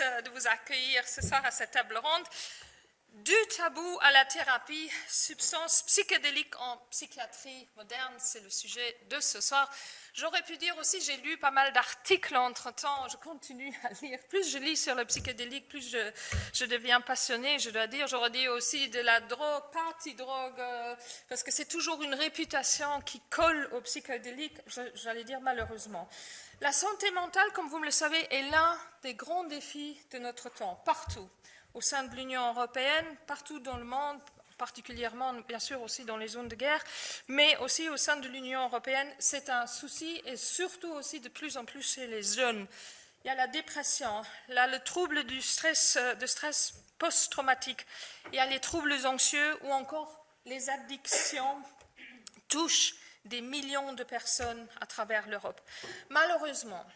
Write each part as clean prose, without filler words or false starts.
heureuse de vous accueillir ce soir à cette table ronde. Du tabou à la thérapie, substances psychédéliques en psychiatrie moderne, c'est le sujet de ce soir. J'aurais pu dire aussi, j'ai lu pas mal d'articles entre-temps, je continue à lire. Plus je lis sur le psychédélique, plus je deviens passionnée, je dois dire. J'aurais dit aussi de la drogue, party-drogue, parce que c'est toujours une réputation qui colle au psychédélique, j'allais dire malheureusement. La santé mentale, comme vous me le savez, est l'un des grands défis de notre temps, partout. Au sein de l'Union européenne, partout dans le monde, particulièrement bien sûr aussi dans les zones de guerre, mais aussi au sein de l'Union européenne, c'est un souci et surtout aussi de plus en plus chez les jeunes. Il y a la dépression, là, le trouble du stress, de stress post-traumatique, il y a les troubles anxieux ou encore les addictions touchent des millions de personnes à travers l'Europe. Malheureusement,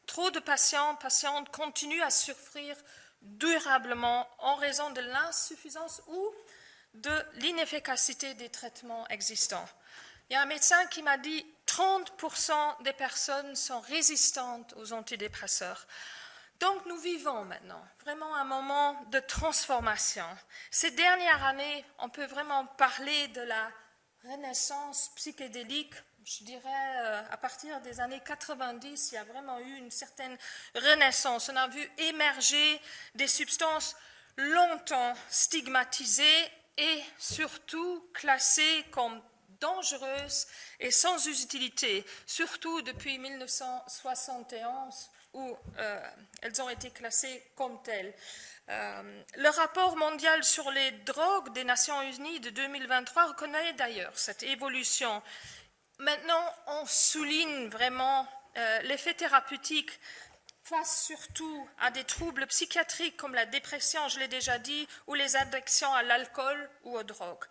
trop de patientes continuent à souffrir durablement en raison de l'insuffisance ou de l'inefficacité des traitements existants. Il y a un médecin qui m'a dit que 30% des personnes sont résistantes aux antidépresseurs. Donc nous vivons maintenant vraiment un moment de transformation. Ces dernières années, on peut vraiment parler de la renaissance psychédélique. Je dirais, à partir des années 90, il y a vraiment eu une certaine renaissance. On a vu émerger des substances longtemps stigmatisées et surtout classées comme dangereuses et sans utilité, surtout depuis 1971 où elles ont été classées comme telles. Le rapport mondial sur les drogues des Nations Unies de 2023 reconnaît d'ailleurs cette évolution. Maintenant, on souligne vraiment l'effet thérapeutique face surtout à des troubles psychiatriques comme la dépression, je l'ai déjà dit, ou les addictions à l'alcool ou aux drogues.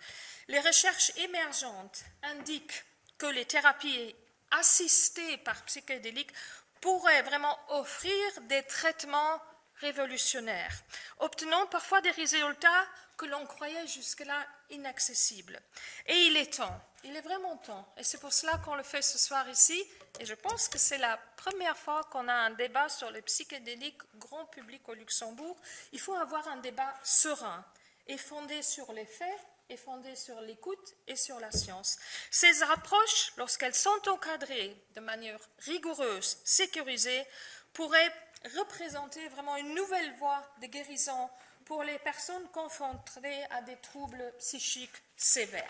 Les recherches émergentes indiquent que les thérapies assistées par psychédéliques pourraient vraiment offrir des traitements révolutionnaires, obtenant parfois des résultats que l'on croyait jusque-là inaccessibles. Et il est vraiment temps, et c'est pour cela qu'on le fait ce soir ici, et je pense que c'est la première fois qu'on a un débat sur les psychédéliques grand public au Luxembourg. Il faut avoir un débat serein et fondé sur les faits, et fondé sur l'écoute et sur la science. Ces approches, lorsqu'elles sont encadrées de manière rigoureuse, sécurisée, pourraient représenter vraiment une nouvelle voie de guérison pour les personnes confrontées à des troubles psychiques sévères.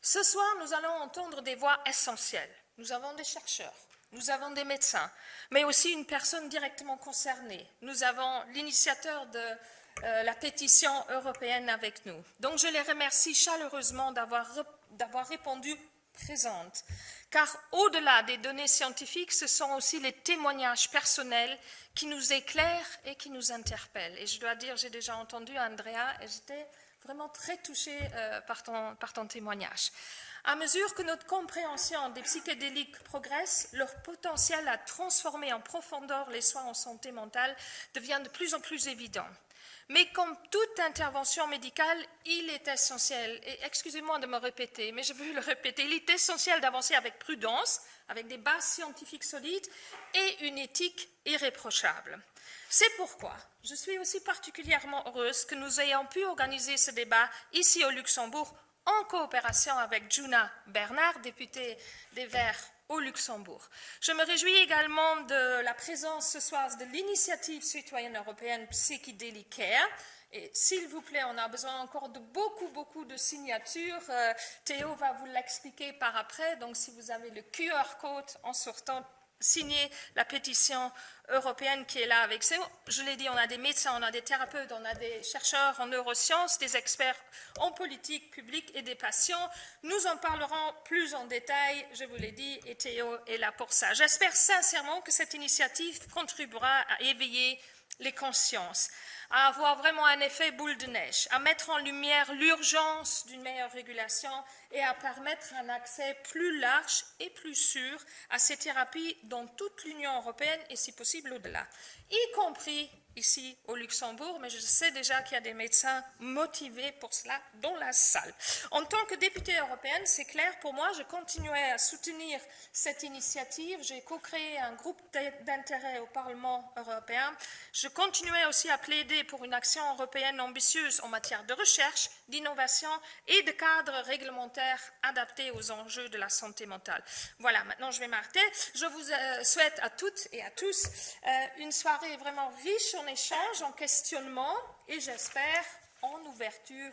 Ce soir, nous allons entendre des voix essentielles. Nous avons des chercheurs, nous avons des médecins, mais aussi une personne directement concernée. Nous avons l'initiateur de la pétition européenne avec nous. Donc je les remercie chaleureusement d'avoir répondu présentes, car au-delà des données scientifiques, ce sont aussi les témoignages personnels qui nous éclairent et qui nous interpellent. Et je dois dire, j'ai déjà entendu Andrea et j'étais vraiment très touchée par ton témoignage. À mesure que notre compréhension des psychédéliques progresse, leur potentiel à transformer en profondeur les soins en santé mentale devient de plus en plus évident. Mais comme toute intervention médicale, il est essentiel, et excusez-moi de me répéter, mais je veux le répéter, il est essentiel d'avancer avec prudence, avec des bases scientifiques solides et une éthique irréprochable. C'est pourquoi je suis aussi particulièrement heureuse que nous ayons pu organiser ce débat ici au Luxembourg en coopération avec Juna Bernard, députée des Verts au Luxembourg. Je me réjouis également de la présence ce soir de l'initiative citoyenne européenne Psychedelic Care. Et s'il vous plaît, on a besoin encore de beaucoup de signatures. Théo va vous l'expliquer par après. Donc si vous avez le QR code en sortant, signez la pétition européenne qui est là avec ça. Je l'ai dit, on a des médecins, on a des thérapeutes, on a des chercheurs en neurosciences, des experts en politique publique et des patients. Nous en parlerons plus en détail, je vous l'ai dit, et Théo est là pour ça. J'espère sincèrement que cette initiative contribuera à éveiller les consciences, à avoir vraiment un effet boule de neige, à mettre en lumière l'urgence d'une meilleure régulation et à permettre un accès plus large et plus sûr à ces thérapies dans toute l'Union européenne et si possible au-delà, y compris ici au Luxembourg, mais je sais déjà qu'il y a des médecins motivés pour cela dans la salle. En tant que députée européenne, c'est clair pour moi, je continuais à soutenir cette initiative. J'ai co-créé un groupe d'intérêt au Parlement européen. Je continuais aussi à plaider pour une action européenne ambitieuse en matière de recherche, d'innovation et de cadre réglementaire adapté aux enjeux de la santé mentale. Voilà, maintenant je vais m'arrêter. Je vous souhaite à toutes et à tous une soirée vraiment riche en échanges, en questionnements et j'espère en ouverture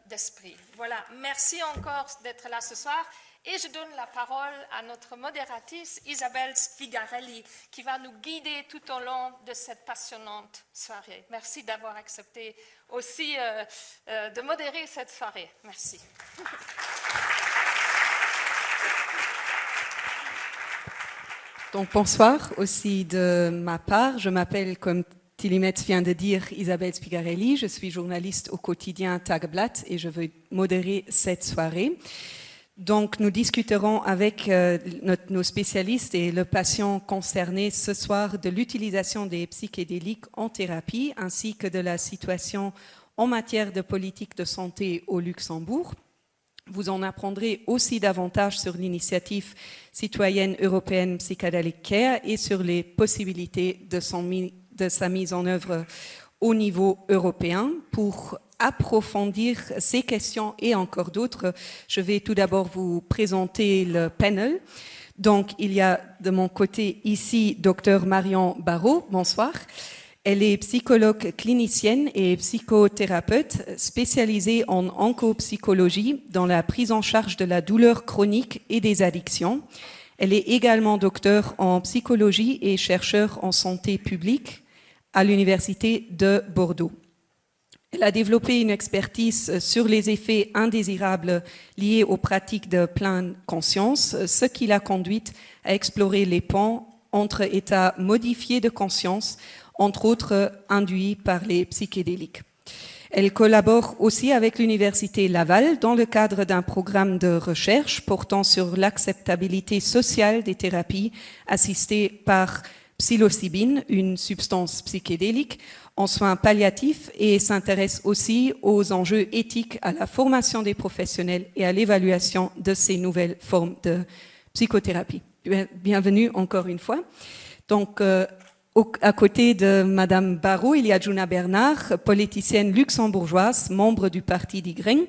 d'esprit. Voilà, merci encore d'être là ce soir et je donne la parole à notre modératrice Isabelle Spigarelli qui va nous guider tout au long de cette passionnante soirée. Merci d'avoir accepté aussi de modérer cette soirée. Merci. Donc bonsoir aussi de ma part. Je m'appelle, comme Tilimetz vient de dire, Isabelle Spigarelli. Je suis journaliste au quotidien Tagblatt et je veux modérer cette soirée. Donc nous discuterons avec nos spécialistes et le patient concerné ce soir de l'utilisation des psychédéliques en thérapie ainsi que de la situation en matière de politique de santé au Luxembourg. Vous en apprendrez aussi davantage sur l'initiative citoyenne européenne Psychedelic Care et sur les possibilités de sa mise en œuvre au niveau européen. Pour approfondir ces questions et encore d'autres, je vais tout d'abord vous présenter le panel. Donc, il y a de mon côté ici Dr Marion Barrault. Bonsoir. Elle est psychologue clinicienne et psychothérapeute spécialisée en oncopsychologie dans la prise en charge de la douleur chronique et des addictions. Elle est également docteure en psychologie et chercheure en santé publique à l'Université de Bordeaux. Elle a développé une expertise sur les effets indésirables liés aux pratiques de pleine conscience, ce qui l'a conduite à explorer les ponts entre états modifiés de conscience, entre autres induits par les psychédéliques. Elle collabore aussi avec l'Université Laval dans le cadre d'un programme de recherche portant sur l'acceptabilité sociale des thérapies assistées par psilocybine, une substance psychédélique, en soins palliatifs et s'intéresse aussi aux enjeux éthiques, à la formation des professionnels et à l'évaluation de ces nouvelles formes de psychothérapie. Bienvenue encore une fois. Donc, à côté de Madame Barrault, il y a Djuna Bernard, politicienne luxembourgeoise, membre du parti Die Grünen.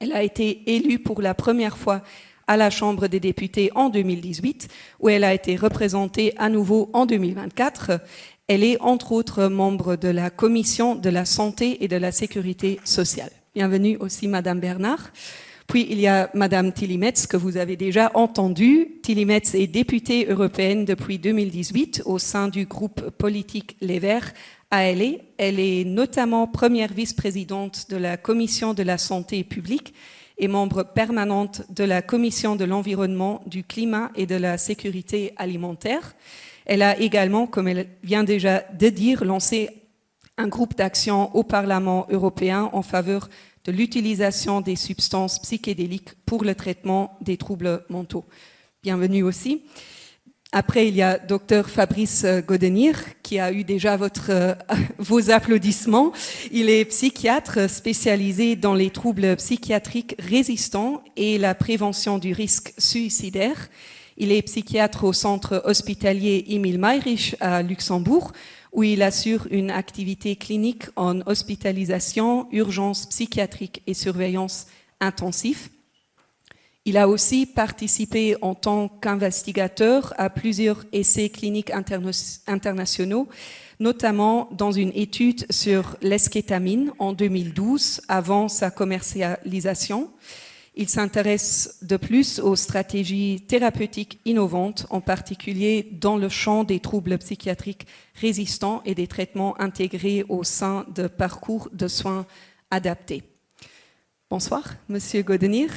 Elle a été élue pour la première fois à la Chambre des députés en 2018, où elle a été représentée à nouveau en 2024. Elle est entre autres membre de la Commission de la santé et de la sécurité sociale. Bienvenue aussi Madame Bernard. Puis il y a Madame Tilimetz que vous avez déjà entendue. Tilimetz est députée européenne depuis 2018 au sein du groupe politique Les Verts ALE. Elle est notamment première vice-présidente de la Commission de la santé publique et membre permanente de la Commission de l'environnement, du climat et de la sécurité alimentaire. Elle a également, comme elle vient déjà de dire, lancé un groupe d'action au Parlement européen en faveur de l'utilisation des substances psychédéliques pour le traitement des troubles mentaux. Bienvenue aussi. Après, il y a Dr Fabrice Godenir, qui a eu déjà vos applaudissements. Il est psychiatre spécialisé dans les troubles psychiatriques résistants et la prévention du risque suicidaire. Il est psychiatre au centre hospitalier Emil Meyrich à Luxembourg, où il assure une activité clinique en hospitalisation, urgence psychiatrique et surveillance intensive. Il a aussi participé en tant qu'investigateur à plusieurs essais cliniques internationaux, notamment dans une étude sur l'eskétamine en 2012, avant sa commercialisation. Il s'intéresse de plus aux stratégies thérapeutiques innovantes, en particulier dans le champ des troubles psychiatriques résistants et des traitements intégrés au sein de parcours de soins adaptés. Bonsoir, Monsieur Godenir.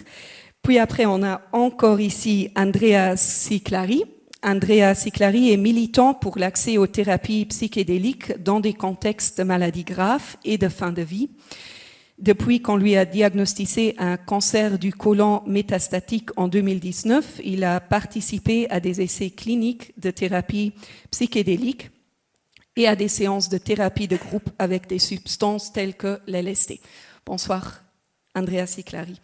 Puis après, on a encore ici Andrea Ciclari. Andrea Ciclari est militant pour l'accès aux thérapies psychédéliques dans des contextes de maladies graves et de fin de vie. Depuis qu'on lui a diagnostiqué un cancer du côlon métastatique en 2019, il a participé à des essais cliniques de thérapie psychédélique. et à des séances de thérapie de groupe avec des substances telles que l'LSD. Bonsoir, Andrea Ciclari.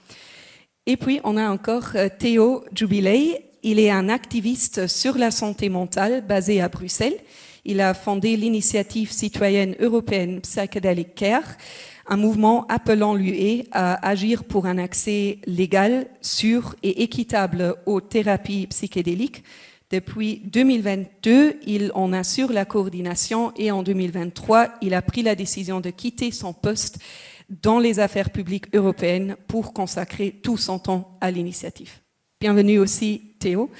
Et puis, on a encore Theo Jubilei. Il est un activiste sur la santé mentale basé à Bruxelles. Il a fondé l'initiative citoyenne européenne Psychedelic Care, un mouvement appelant l'UE à agir pour un accès légal, sûr et équitable aux thérapies psychédéliques. Depuis 2022, il en assure la coordination et en 2023, il a pris la décision de quitter son poste dans les affaires publiques européennes pour consacrer tout son temps à l'initiative. Bienvenue aussi, Théo.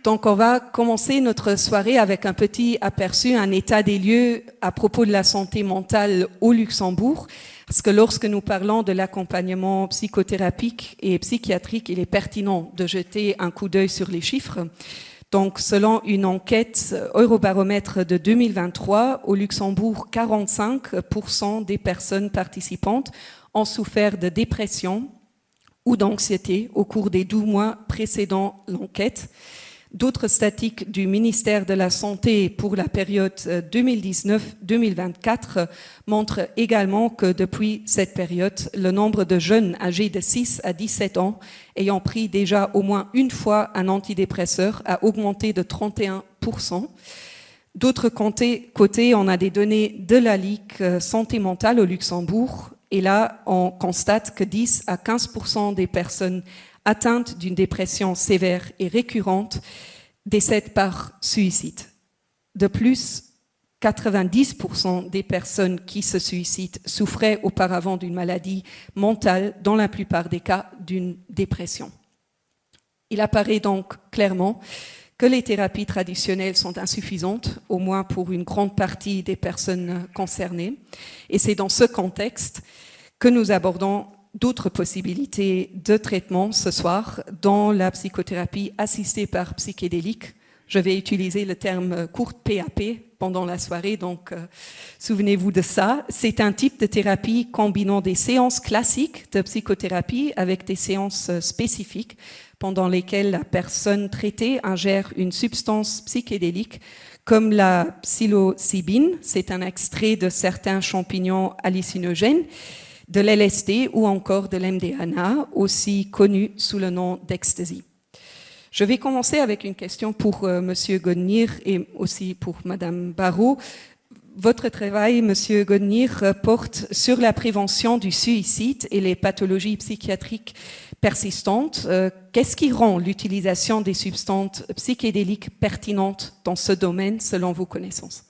Donc, on va commencer notre soirée avec un petit aperçu, un état des lieux à propos de la santé mentale au Luxembourg. Parce que lorsque nous parlons de l'accompagnement psychothérapique et psychiatrique, il est pertinent de jeter un coup d'œil sur les chiffres. Donc, selon une enquête Eurobaromètre de 2023, au Luxembourg, 45% des personnes participantes ont souffert de dépression ou d'anxiété au cours des 12 mois précédant l'enquête. D'autres statistiques du ministère de la Santé pour la période 2019-2024 montrent également que depuis cette période, le nombre de jeunes âgés de 6 à 17 ans ayant pris déjà au moins une fois un antidépresseur a augmenté de 31%. D'autre côté, on a des données de la Ligue Santé Mentale au Luxembourg. Et là, on constate que 10 à 15% des personnes atteintes d'une dépression sévère et récurrente décèdent par suicide. De plus, 90% des personnes qui se suicident souffraient auparavant d'une maladie mentale, dans la plupart des cas d'une dépression. Il apparaît donc clairement que les thérapies traditionnelles sont insuffisantes, au moins pour une grande partie des personnes concernées. Et c'est dans ce contexte que nous abordons d'autres possibilités de traitement ce soir dans la psychothérapie assistée par psychédélique. Je vais utiliser le terme court PAP pendant la soirée, donc souvenez-vous de ça. C'est un type de thérapie combinant des séances classiques de psychothérapie avec des séances spécifiques pendant lesquelles la personne traitée ingère une substance psychédélique comme la psilocybine, c'est un extrait de certains champignons hallucinogènes, de l'LSD ou encore de l'MDMA, aussi connu sous le nom d'ecstasy. Je vais commencer avec une question pour Monsieur Godnir et aussi pour Madame Barrault. Votre travail, Monsieur Godnir, porte sur la prévention du suicide et les pathologies psychiatriques persistantes. Qu'est-ce qui rend l'utilisation des substances psychédéliques pertinente dans ce domaine, selon vos connaissances?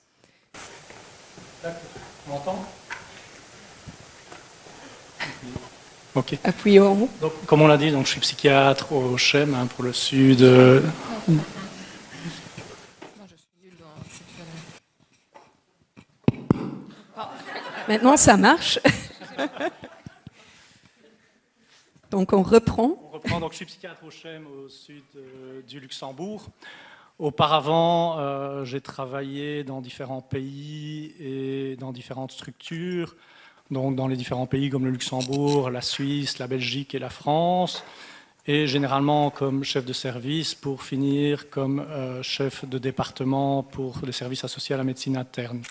D'accord. On m'entend ? Ok. Appuyez en haut. Donc, comme on l'a dit, donc, je suis psychiatre au CHEM pour le sud. Maintenant, ça marche. Donc, on reprend. Donc, je suis psychiatre au CHEM au sud du Luxembourg. Auparavant, j'ai travaillé dans différents pays et dans différentes structures. Donc dans les différents pays comme le Luxembourg, la Suisse, la Belgique et la France, et généralement comme chef de service pour finir comme chef de département pour les services associés à la médecine interne.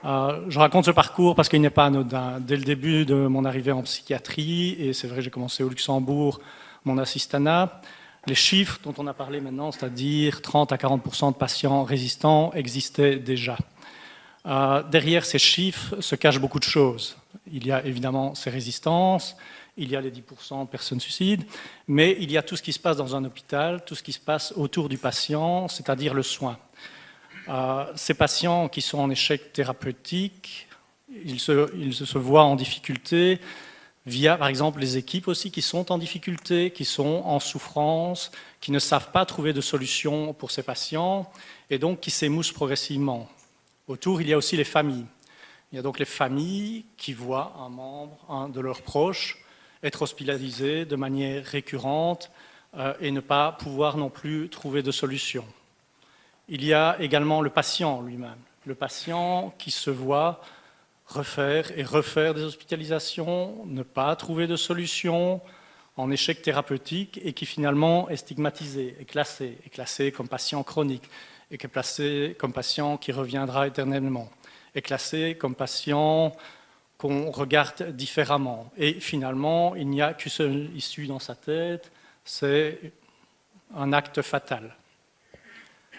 Je raconte ce parcours parce qu'il n'est pas anodin. Dès le début de mon arrivée en psychiatrie, et c'est vrai j'ai commencé au Luxembourg, mon assistanat, les chiffres dont on a parlé maintenant, c'est-à-dire 30 à 40% de patients résistants, existaient déjà. Derrière ces chiffres se cachent beaucoup de choses. Il y a évidemment ces résistances, il y a les 10% de personnes suicides, mais il y a tout ce qui se passe dans un hôpital, tout ce qui se passe autour du patient, c'est-à-dire le soin. Ces patients qui sont en échec thérapeutique, ils se voient en difficulté via, par exemple, les équipes aussi qui sont en difficulté, qui sont en souffrance, qui ne savent pas trouver de solution pour ces patients et donc qui s'émoussent progressivement. Autour, il y a aussi les familles. Il y a donc les familles qui voient un membre de leurs proches être hospitalisé de manière récurrente et ne pas pouvoir non plus trouver de solution. Il y a également le patient lui-même. Le patient qui se voit refaire et refaire des hospitalisations, ne pas trouver de solution, en échec thérapeutique et qui finalement est stigmatisé, est classé comme patient chronique, et qui est placé comme patient qui reviendra éternellement, est classé comme patient qu'on regarde différemment. Et finalement, il n'y a qu'une seule issue dans sa tête, c'est un acte fatal.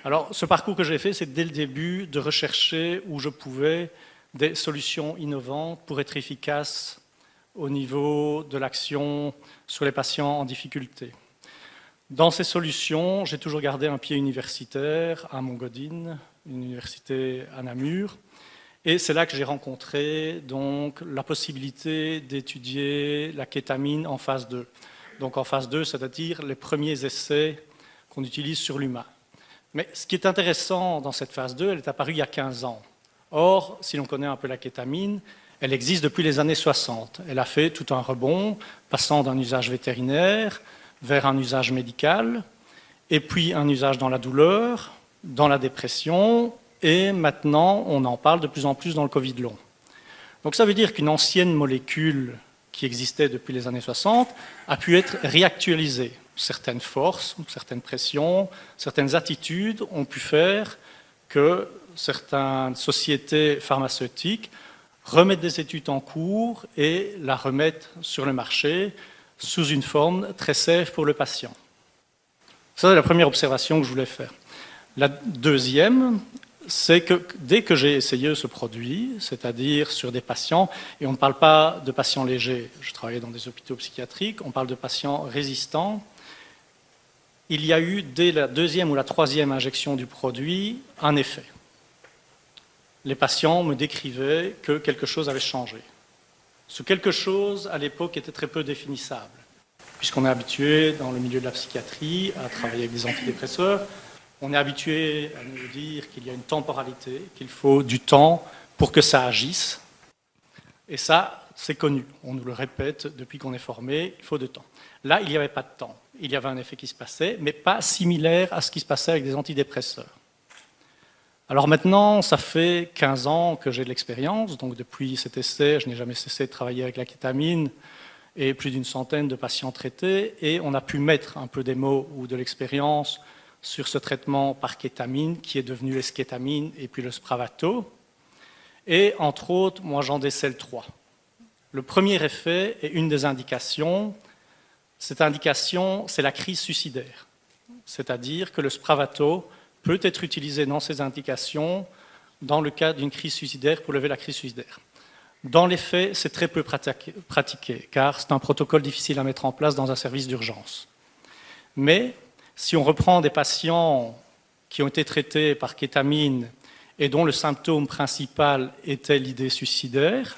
Alors, ce parcours que j'ai fait, c'est dès le début de rechercher où je pouvais des solutions innovantes pour être efficace au niveau de l'action sur les patients en difficulté. Dans ces solutions, j'ai toujours gardé un pied universitaire à Montgodin, une université à Namur, et c'est là que j'ai rencontré donc, la possibilité d'étudier la kétamine en phase 2. Donc en phase 2, c'est-à-dire les premiers essais qu'on utilise sur l'humain. Mais ce qui est intéressant dans cette phase 2, elle est apparue il y a 15 ans. Or, si l'on connaît un peu la kétamine, elle existe depuis les années 60. Elle a fait tout un rebond, passant d'un usage vétérinaire vers un usage médical, et puis un usage dans la douleur, dans la dépression, et maintenant on en parle de plus en plus dans le Covid long. Donc ça veut dire qu'une ancienne molécule qui existait depuis les années 60 a pu être réactualisée. Certaines forces, certaines pressions, certaines attitudes ont pu faire que certaines sociétés pharmaceutiques remettent des études en cours et la remettent sur le marché sous une forme très safe pour le patient. Ça, c'est la première observation que je voulais faire. La deuxième, c'est que dès que j'ai essayé ce produit, c'est-à-dire sur des patients, et on ne parle pas de patients légers, je travaillais dans des hôpitaux psychiatriques, on parle de patients résistants, il y a eu, dès la deuxième ou la troisième injection du produit, un effet. Les patients me décrivaient que quelque chose avait changé. Ce quelque chose, à l'époque, était très peu définissable, puisqu'on est habitué, dans le milieu de la psychiatrie, à travailler avec des antidépresseurs. On est habitué à nous dire qu'il y a une temporalité, qu'il faut du temps pour que ça agisse. Et ça, c'est connu. On nous le répète depuis qu'on est formé, il faut du temps. Là, il n'y avait pas de temps. Il y avait un effet qui se passait, mais pas similaire à ce qui se passait avec des antidépresseurs. Alors maintenant, ça fait 15 ans que j'ai de l'expérience, donc depuis cet essai, je n'ai jamais cessé de travailler avec la kétamine et plus d'une centaine de patients traités, et on a pu mettre un peu des mots ou de l'expérience sur ce traitement par kétamine qui est devenu l'eskétamine et puis le Spravato. Et entre autres, moi j'en décèle 3. Le premier effet et une des indications, cette indication, c'est la crise suicidaire. C'est-à-dire que le Spravato peut être utilisé dans ces indications dans le cas d'une crise suicidaire pour lever la crise suicidaire. Dans les faits, c'est très peu pratiqué, car c'est un protocole difficile à mettre en place dans un service d'urgence. Mais si on reprend des patients qui ont été traités par kétamine et dont le symptôme principal était l'idée suicidaire,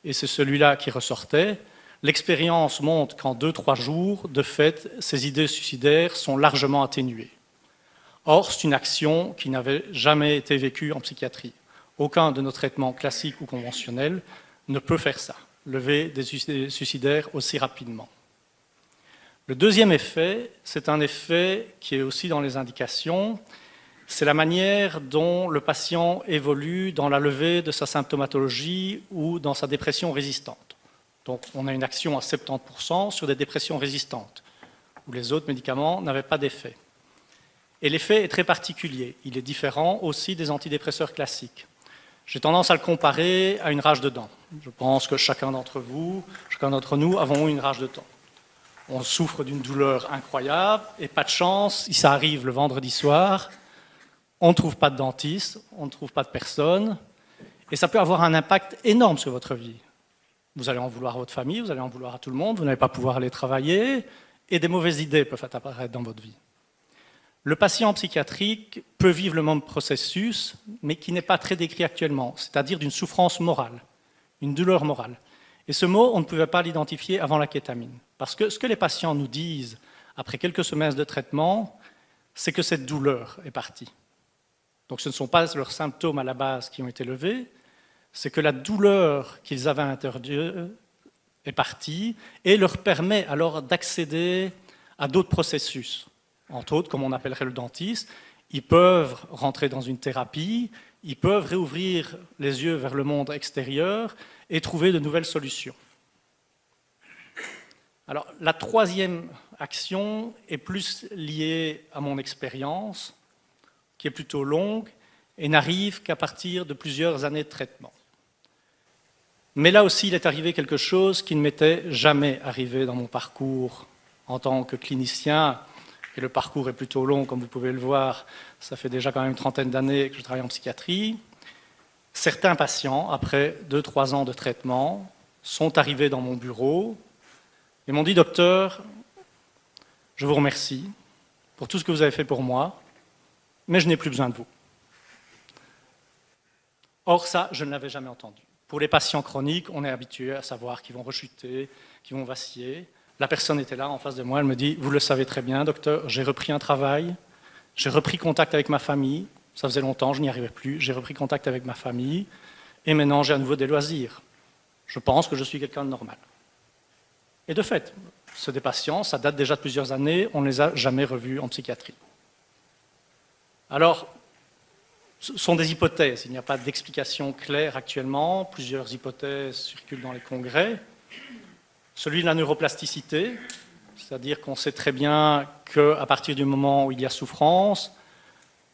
et c'est celui-là qui ressortait, l'expérience montre qu'en 2-3 jours, de fait, ces idées suicidaires sont largement atténuées. Or, c'est une action qui n'avait jamais été vécue en psychiatrie. Aucun de nos traitements classiques ou conventionnels ne peut faire ça, lever des idées suicidaires aussi rapidement. Le deuxième effet, c'est un effet qui est aussi dans les indications, c'est la manière dont le patient évolue dans la levée de sa symptomatologie ou dans sa dépression résistante. Donc on a une action à 70% sur des dépressions résistantes, où les autres médicaments n'avaient pas d'effet. Et l'effet est très particulier, il est différent aussi des antidépresseurs classiques. J'ai tendance à le comparer à une rage de dents. Je pense que chacun d'entre vous, chacun d'entre nous avons eu une rage de dents. On souffre d'une douleur incroyable et pas de chance, si ça arrive le vendredi soir, on ne trouve pas de dentiste, on ne trouve pas de personne, et ça peut avoir un impact énorme sur votre vie. Vous allez en vouloir à votre famille, vous allez en vouloir à tout le monde, vous n'allez pas pouvoir aller travailler, et des mauvaises idées peuvent apparaître dans votre vie. Le patient psychiatrique peut vivre le même processus, mais qui n'est pas très décrit actuellement, c'est-à-dire d'une souffrance morale, une douleur morale. Et ce mot, on ne pouvait pas l'identifier avant la kétamine. Parce que ce que les patients nous disent après quelques semaines de traitement, c'est que cette douleur est partie. Donc ce ne sont pas leurs symptômes à la base qui ont été levés, c'est que la douleur qu'ils avaient à l'intérieur d'eux est partie et leur permet alors d'accéder à d'autres processus. Entre autres, comme on appellerait le dentiste, ils peuvent rentrer dans une thérapie, ils peuvent réouvrir les yeux vers le monde extérieur et trouver de nouvelles solutions. Alors, la troisième action est plus liée à mon expérience, qui est plutôt longue et n'arrive qu'à partir de plusieurs années de traitement. Mais là aussi, il est arrivé quelque chose qui ne m'était jamais arrivé dans mon parcours en tant que clinicien. Et le parcours est plutôt long, comme vous pouvez le voir. Ça fait déjà quand même une trentaine d'années que je travaille en psychiatrie. Certains patients, après 2-3 ans de traitement, sont arrivés dans mon bureau et m'ont dit « Docteur, je vous remercie pour tout ce que vous avez fait pour moi, mais je n'ai plus besoin de vous. » Or, ça, je ne l'avais jamais entendu. Pour les patients chroniques, on est habitué à savoir qu'ils vont rechuter, qu'ils vont vaciller. La personne était là en face de moi, elle me dit « Vous le savez très bien, docteur, j'ai repris un travail, j'ai repris contact avec ma famille, ça faisait longtemps, je n'y arrivais plus, j'ai repris contact avec ma famille, et maintenant j'ai à nouveau des loisirs. Je pense que je suis quelqu'un de normal. » Et de fait, c'est des patients, ça date déjà de plusieurs années, on ne les a jamais revus en psychiatrie. Alors, ce sont des hypothèses, il n'y a pas d'explication claire actuellement, plusieurs hypothèses circulent dans les congrès. Celui de la neuroplasticité, c'est-à-dire qu'on sait très bien qu'à partir du moment où il y a souffrance,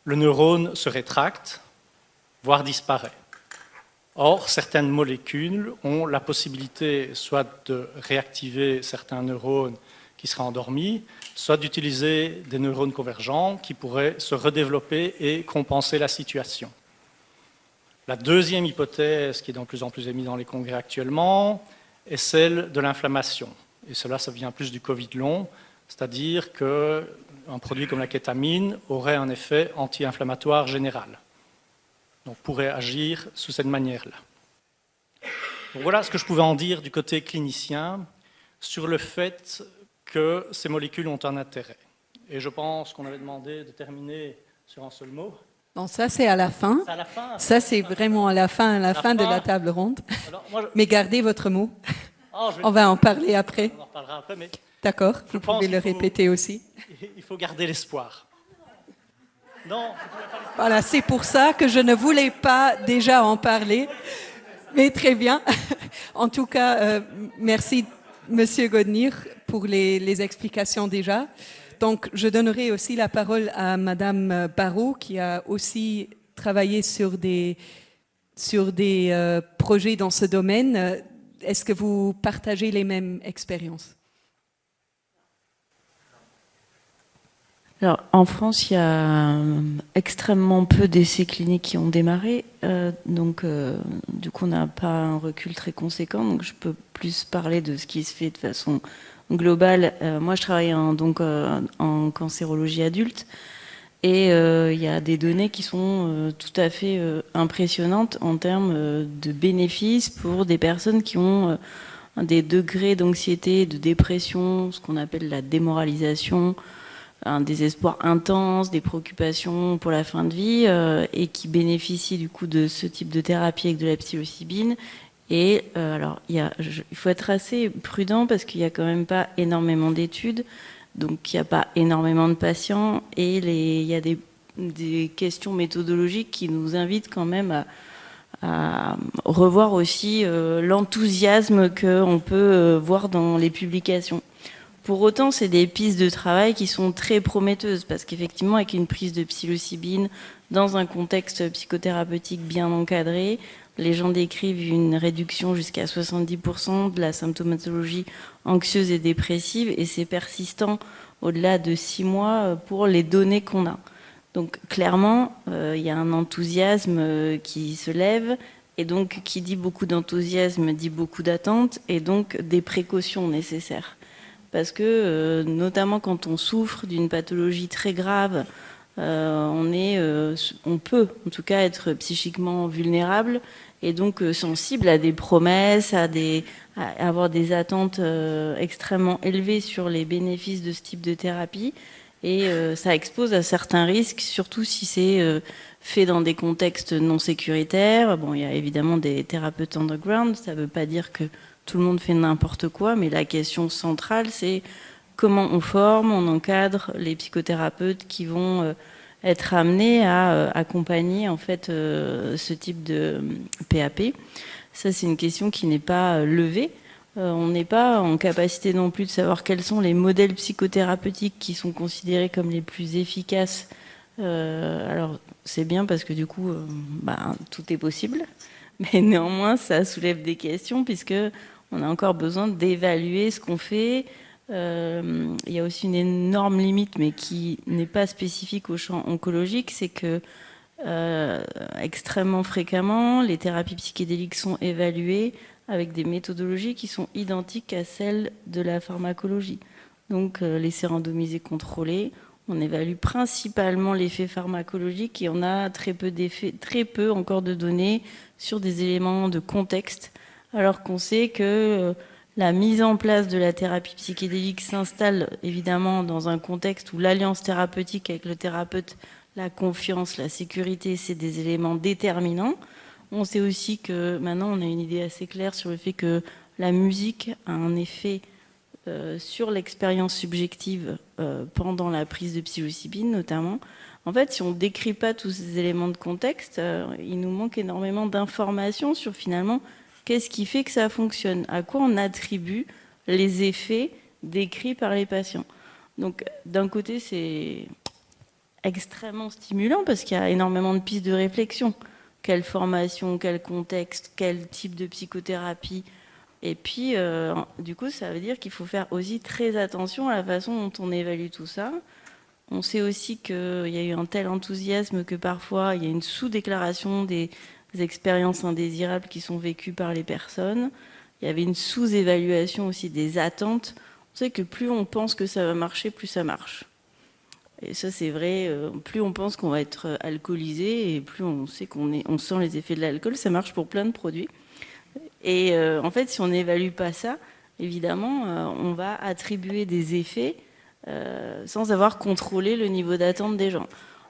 le neurone se rétracte, voire disparaît. Or, certaines molécules ont la possibilité soit de réactiver certains neurones qui seraient endormis, soit d'utiliser des neurones convergents qui pourraient se redévelopper et compenser la situation. La deuxième hypothèse, qui est de plus en plus émise dans les congrès actuellement, est celle de l'inflammation. Et cela, ça vient plus du Covid long, c'est-à-dire qu'un produit comme la kétamine aurait un effet anti-inflammatoire général. Donc pourrait agir sous cette manière-là. Donc voilà ce que je pouvais en dire du côté clinicien sur le fait que ces molécules ont un intérêt. Et je pense qu'on avait demandé de terminer sur un seul mot. Non, ça c'est à la fin. C'est à la fin. Ça c'est vraiment à la fin de la table ronde. Alors, Mais gardez votre mot. Oh, On va en parler après. On en reparlera après, mais D'accord, vous pense pouvez le qu'il faut- répéter aussi. il faut garder l'espoir. Non, Voilà, c'est pour ça que je ne voulais pas déjà en parler. Mais très bien. En tout cas, merci Monsieur Godnir pour les explications déjà. Donc, je donnerai aussi la parole à Madame Barrault qui a aussi travaillé sur des projets dans ce domaine. Est-ce que vous partagez les mêmes expériences? Alors, en France, il y a extrêmement peu d'essais cliniques qui ont démarré. Du coup, on n'a pas un recul très conséquent. Donc, je peux plus parler de ce qui se fait de façon globale. Moi, je travaille en cancérologie adulte. Et il y a des données qui sont tout à fait impressionnantes en termes de bénéfices pour des personnes qui ont des degrés d'anxiété, de dépression, ce qu'on appelle la démoralisation, un désespoir intense, des préoccupations pour la fin de vie et qui bénéficient du coup de ce type de thérapie avec de la psilocybine. Et alors, il faut être assez prudent parce qu'il n'y a quand même pas énormément d'études, donc il n'y a pas énormément de patients et il y a des questions méthodologiques qui nous invitent quand même à revoir aussi l'enthousiasme qu'on peut voir dans les publications. Pour autant, c'est des pistes de travail qui sont très prometteuses parce qu'effectivement, avec une prise de psilocybine dans un contexte psychothérapeutique bien encadré, les gens décrivent une réduction jusqu'à 70% de la symptomatologie anxieuse et dépressive et c'est persistant au-delà de 6 mois pour les données qu'on a. Donc clairement, il y a un enthousiasme qui se lève et donc qui dit beaucoup d'enthousiasme dit beaucoup d'attente et donc des précautions nécessaires. Parce que, notamment quand on souffre d'une pathologie très grave, on peut en tout cas être psychiquement vulnérable et donc sensible à des promesses, à avoir des attentes extrêmement élevées sur les bénéfices de ce type de thérapie. Et ça expose à certains risques, surtout si c'est fait dans des contextes non sécuritaires. Bon, il y a évidemment des thérapeutes underground, ça ne veut pas dire que tout le monde fait n'importe quoi, mais la question centrale, c'est comment on forme, on encadre les psychothérapeutes qui vont être amenés à accompagner en fait ce type de PAP. Ça, c'est une question qui n'est pas levée. On n'est pas en capacité non plus de savoir quels sont les modèles psychothérapeutiques qui sont considérés comme les plus efficaces Alors, c'est bien parce que du coup, tout est possible. Mais néanmoins, ça soulève des questions puisque on a encore besoin d'évaluer ce qu'on fait. Il y a aussi une énorme limite, mais qui n'est pas spécifique au champ oncologique, c'est que extrêmement fréquemment, les thérapies psychédéliques sont évaluées avec des méthodologies qui sont identiques à celles de la pharmacologie. Donc, l'essai randomisé contrôlé, on évalue principalement l'effet pharmacologique et on a très peu encore de données sur des éléments de contexte, alors qu'on sait que la mise en place de la thérapie psychédélique s'installe évidemment dans un contexte où l'alliance thérapeutique avec le thérapeute, la confiance, la sécurité, c'est des éléments déterminants. On sait aussi que maintenant on a une idée assez claire sur le fait que la musique a un effet sur l'expérience subjective pendant la prise de psilocybine notamment. En fait, si on ne décrit pas tous ces éléments de contexte, il nous manque énormément d'informations sur finalement qu'est-ce qui fait que ça fonctionne, à quoi on attribue les effets décrits par les patients. Donc d'un côté, c'est extrêmement stimulant parce qu'il y a énormément de pistes de réflexion. Quelle formation, quel contexte, quel type de psychothérapie. Et puis, du coup, ça veut dire qu'il faut faire aussi très attention à la façon dont on évalue tout ça. On sait aussi qu'il y a eu un tel enthousiasme que parfois, il y a une sous-déclaration des expériences indésirables qui sont vécues par les personnes. Il y avait une sous-évaluation aussi des attentes. On sait que plus on pense que ça va marcher, plus ça marche. Et ça, c'est vrai, plus on pense qu'on va être alcoolisé et plus on sait on sent les effets de l'alcool. Ça marche pour plein de produits. Et en fait, si on n'évalue pas ça, évidemment, on va attribuer des effets sans avoir contrôlé le niveau d'attente des gens.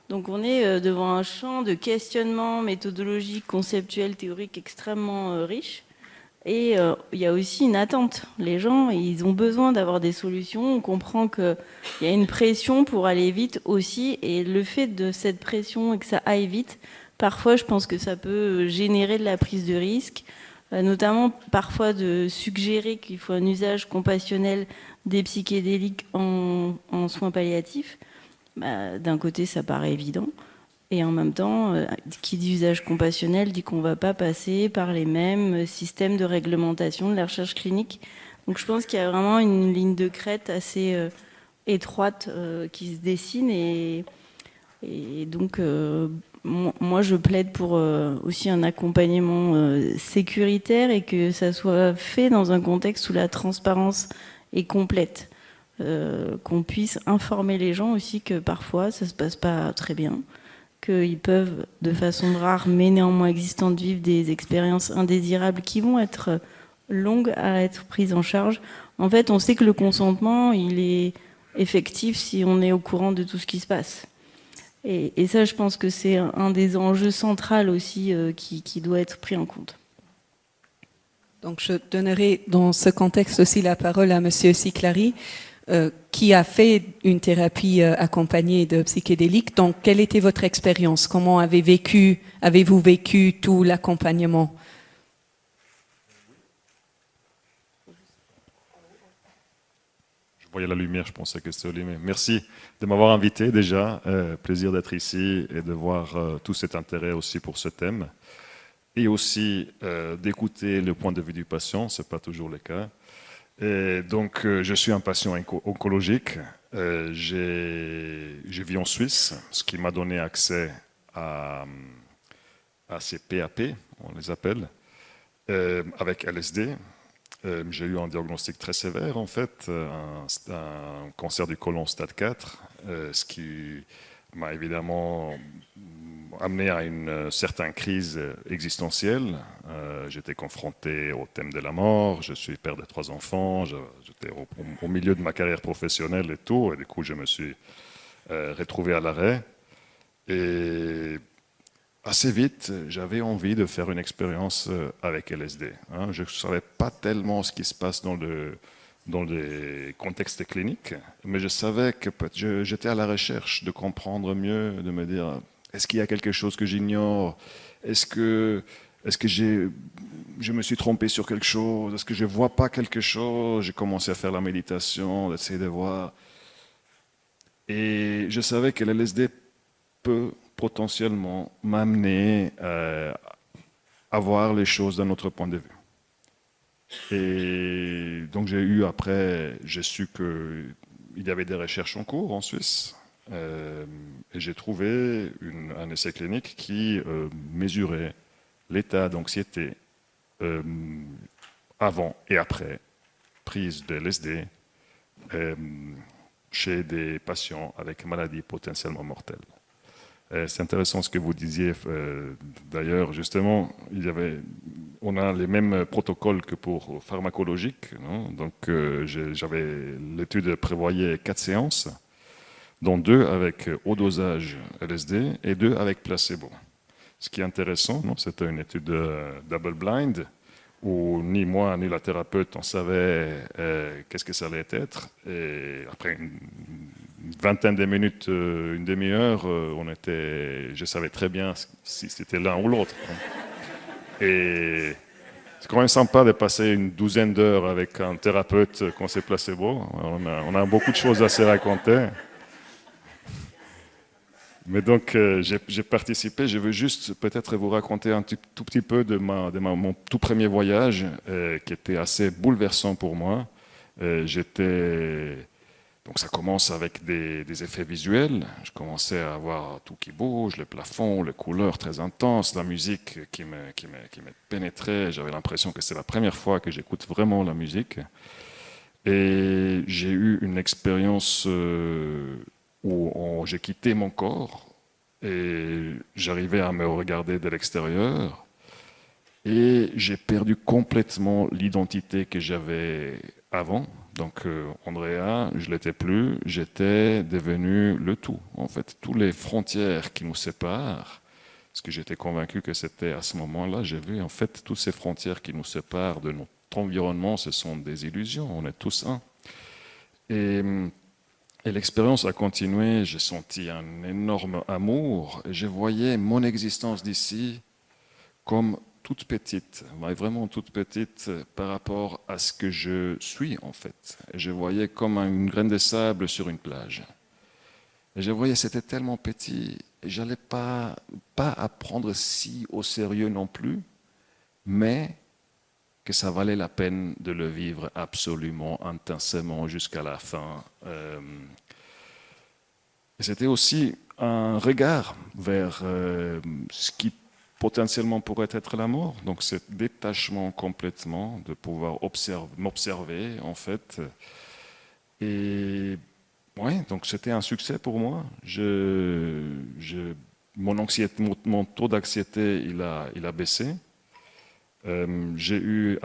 Donc on est devant un champ de questionnement méthodologique, conceptuel, théorique extrêmement riche. Et il y a aussi une attente. Les gens, ils ont besoin d'avoir des solutions. On comprend qu'il y a une pression pour aller vite aussi. Et le fait de cette pression et que ça aille vite, parfois, je pense que ça peut générer de la prise de risque, notamment parfois de suggérer qu'il faut un usage compassionnel des psychédéliques en soins palliatifs. D'un côté, ça paraît évident. Et en même temps, qui dit usage compassionnel dit qu'on ne va pas passer par les mêmes systèmes de réglementation de la recherche clinique. Donc je pense qu'il y a vraiment une ligne de crête assez étroite qui se dessine. Et donc, moi, je plaide pour aussi un accompagnement sécuritaire et que ça soit fait dans un contexte où la transparence est complète. Qu'on puisse informer les gens aussi que parfois, ça ne se passe pas très bien, qu'ils peuvent, de façon rare mais néanmoins existante, vivre des expériences indésirables qui vont être longues à être prises en charge. En fait, on sait que le consentement, il est effectif si on est au courant de tout ce qui se passe. Et ça, je pense que c'est un des enjeux centraux aussi qui doit être pris en compte. Donc, je donnerai dans ce contexte aussi la parole à Monsieur Siclari, qui a fait une thérapie accompagnée de psychédéliques. Donc, quelle était votre expérience? Comment avez-vous vécu tout l'accompagnement? Je voyais la lumière, je pensais que c'était allumé. Merci de m'avoir invité déjà. Plaisir d'être ici et de voir tout cet intérêt aussi pour ce thème. Et aussi d'écouter le point de vue du patient, ce n'est pas toujours le cas. Et donc, je suis un patient oncologique. Je vis en Suisse, ce qui m'a donné accès à ces PAP, on les appelle, avec LSD. J'ai eu un diagnostic très sévère, en fait, un cancer du côlon stade 4, ce qui m'a évidemment amené à une certaine crise existentielle. J'étais confronté au thème de la mort, je suis père de 3 enfants, j'étais au milieu de ma carrière professionnelle et tout, et du coup je me suis retrouvé à l'arrêt. Et assez vite, j'avais envie de faire une expérience avec LSD. Je ne savais pas tellement ce qui se passe dans les contextes cliniques, mais je savais que j'étais à la recherche de comprendre mieux, de me dire, est-ce qu'il y a quelque chose que j'ignore? Est-ce que je me suis trompé sur quelque chose? Est-ce que je ne vois pas quelque chose? J'ai commencé à faire la méditation, d'essayer de voir. Et je savais que l'LSD peut potentiellement m'amener à voir les choses d'un autre point de vue. Et donc j'ai su qu'il y avait des recherches en cours en Suisse. Et j'ai trouvé un essai clinique qui mesurait l'état d'anxiété avant et après prise de LSD chez des patients avec maladies potentiellement mortelles. C'est intéressant ce que vous disiez. D'ailleurs, justement, on a les mêmes protocoles que pour pharmacologique. Non? Donc, l'étude prévoyait 4 séances, dont 2 avec haut dosage LSD et 2 avec placebo. Ce qui est intéressant, c'était une étude double blind où ni moi ni la thérapeute on savait qu'est-ce que ça allait être. Et après une vingtaine de minutes, une demi-heure, je savais très bien si c'était l'un ou l'autre. Et c'est quand même sympa de passer une douzaine d'heures avec un thérapeute qu'on sait placebo. On a beaucoup de choses à se raconter. Mais donc, j'ai participé. Je veux juste peut-être vous raconter un tout petit peu de mon tout premier voyage, qui était assez bouleversant pour moi. Donc, ça commence avec des effets visuels. Je commençais à voir tout qui bouge, le plafond, les couleurs très intenses, la musique qui me pénétrait. J'avais l'impression que c'est la première fois que j'écoute vraiment la musique. Et j'ai eu une expérience où j'ai quitté mon corps et j'arrivais à me regarder de l'extérieur et j'ai perdu complètement l'identité que j'avais avant. Donc Andrea, je ne l'étais plus, j'étais devenu le tout. En fait, toutes les frontières qui nous séparent, parce que j'étais convaincu que c'était à ce moment-là, j'ai vu en fait toutes ces frontières qui nous séparent de notre environnement, ce sont des illusions, on est tous un. Et l'expérience a continué, j'ai senti un énorme amour, et je voyais mon existence d'ici comme toute petite, vraiment toute petite par rapport à ce que je suis en fait. Et je voyais comme une graine de sable sur une plage. Et je voyais c'était tellement petit, et je n'allais pas à prendre si au sérieux non plus, mais que ça valait la peine de le vivre absolument intensément jusqu'à la fin. Et c'était aussi un regard vers ce qui potentiellement pourrait être la mort. Donc ce détachement complètement, de pouvoir m'observer en fait. Et ouais, donc c'était un succès pour moi. Mon taux d'anxiété, il a baissé. J'ai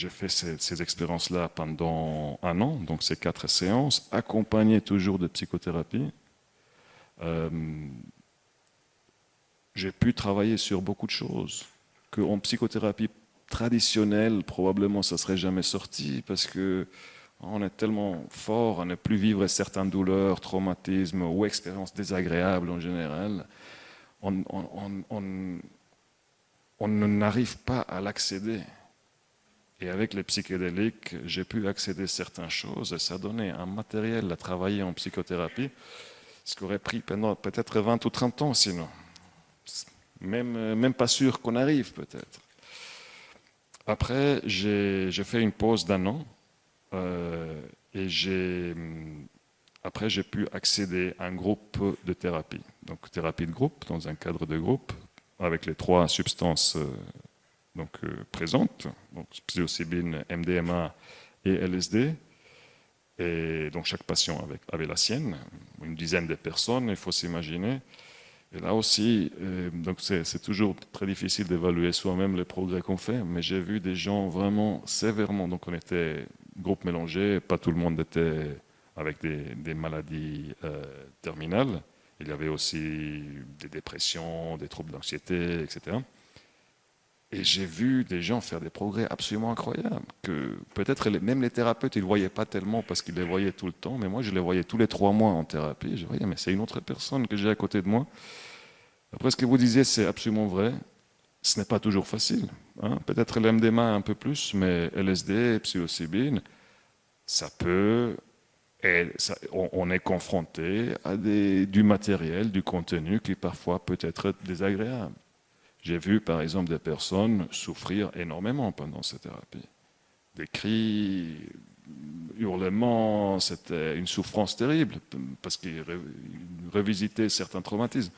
fait ces expériences-là pendant 1 an, donc ces 4 séances, accompagnées toujours de psychothérapie. J'ai pu travailler sur beaucoup de choses qu'en psychothérapie traditionnelle, probablement ça ne serait jamais sorti parce que on est tellement fort à ne plus vivre certaines douleurs, traumatismes ou expériences désagréables en général. On n'arrive pas à l'accéder. Et avec les psychédéliques, j'ai pu accéder à certaines choses et ça donnait un matériel à travailler en psychothérapie, ce qui aurait pris peut-être 20 ou 30 ans sinon. Même pas sûr qu'on arrive peut-être. Après, j'ai fait une pause d'1 an et après j'ai pu accéder à un groupe de thérapie. Donc thérapie de groupe, dans un cadre de groupe, avec les 3 substances présentes, donc psilocybine, MDMA et LSD. Et donc chaque patient avait la sienne, une dizaine de personnes, il faut s'imaginer. Et là aussi, donc c'est toujours très difficile d'évaluer soi-même les progrès qu'on fait, mais j'ai vu des gens vraiment sévèrement, donc on était groupe mélangé, pas tout le monde était avec des maladies terminales. Il y avait aussi des dépressions, des troubles d'anxiété, etc. Et j'ai vu des gens faire des progrès absolument incroyables, que peut-être même les thérapeutes, ils ne voyaient pas tellement parce qu'ils les voyaient tout le temps, mais moi je les voyais tous les 3 mois en thérapie. Je voyais, mais c'est une autre personne que j'ai à côté de moi. Après, ce que vous disiez, c'est absolument vrai. Ce n'est pas toujours facile. Hein. Peut-être l'MDMA un peu plus, mais LSD, psilocybine, ça peut Et on est confronté à du matériel, du contenu qui parfois peut être désagréable. J'ai vu par exemple des personnes souffrir énormément pendant cette thérapie. Des cris, hurlements, c'était une souffrance terrible parce qu'ils revisitaient certains traumatismes.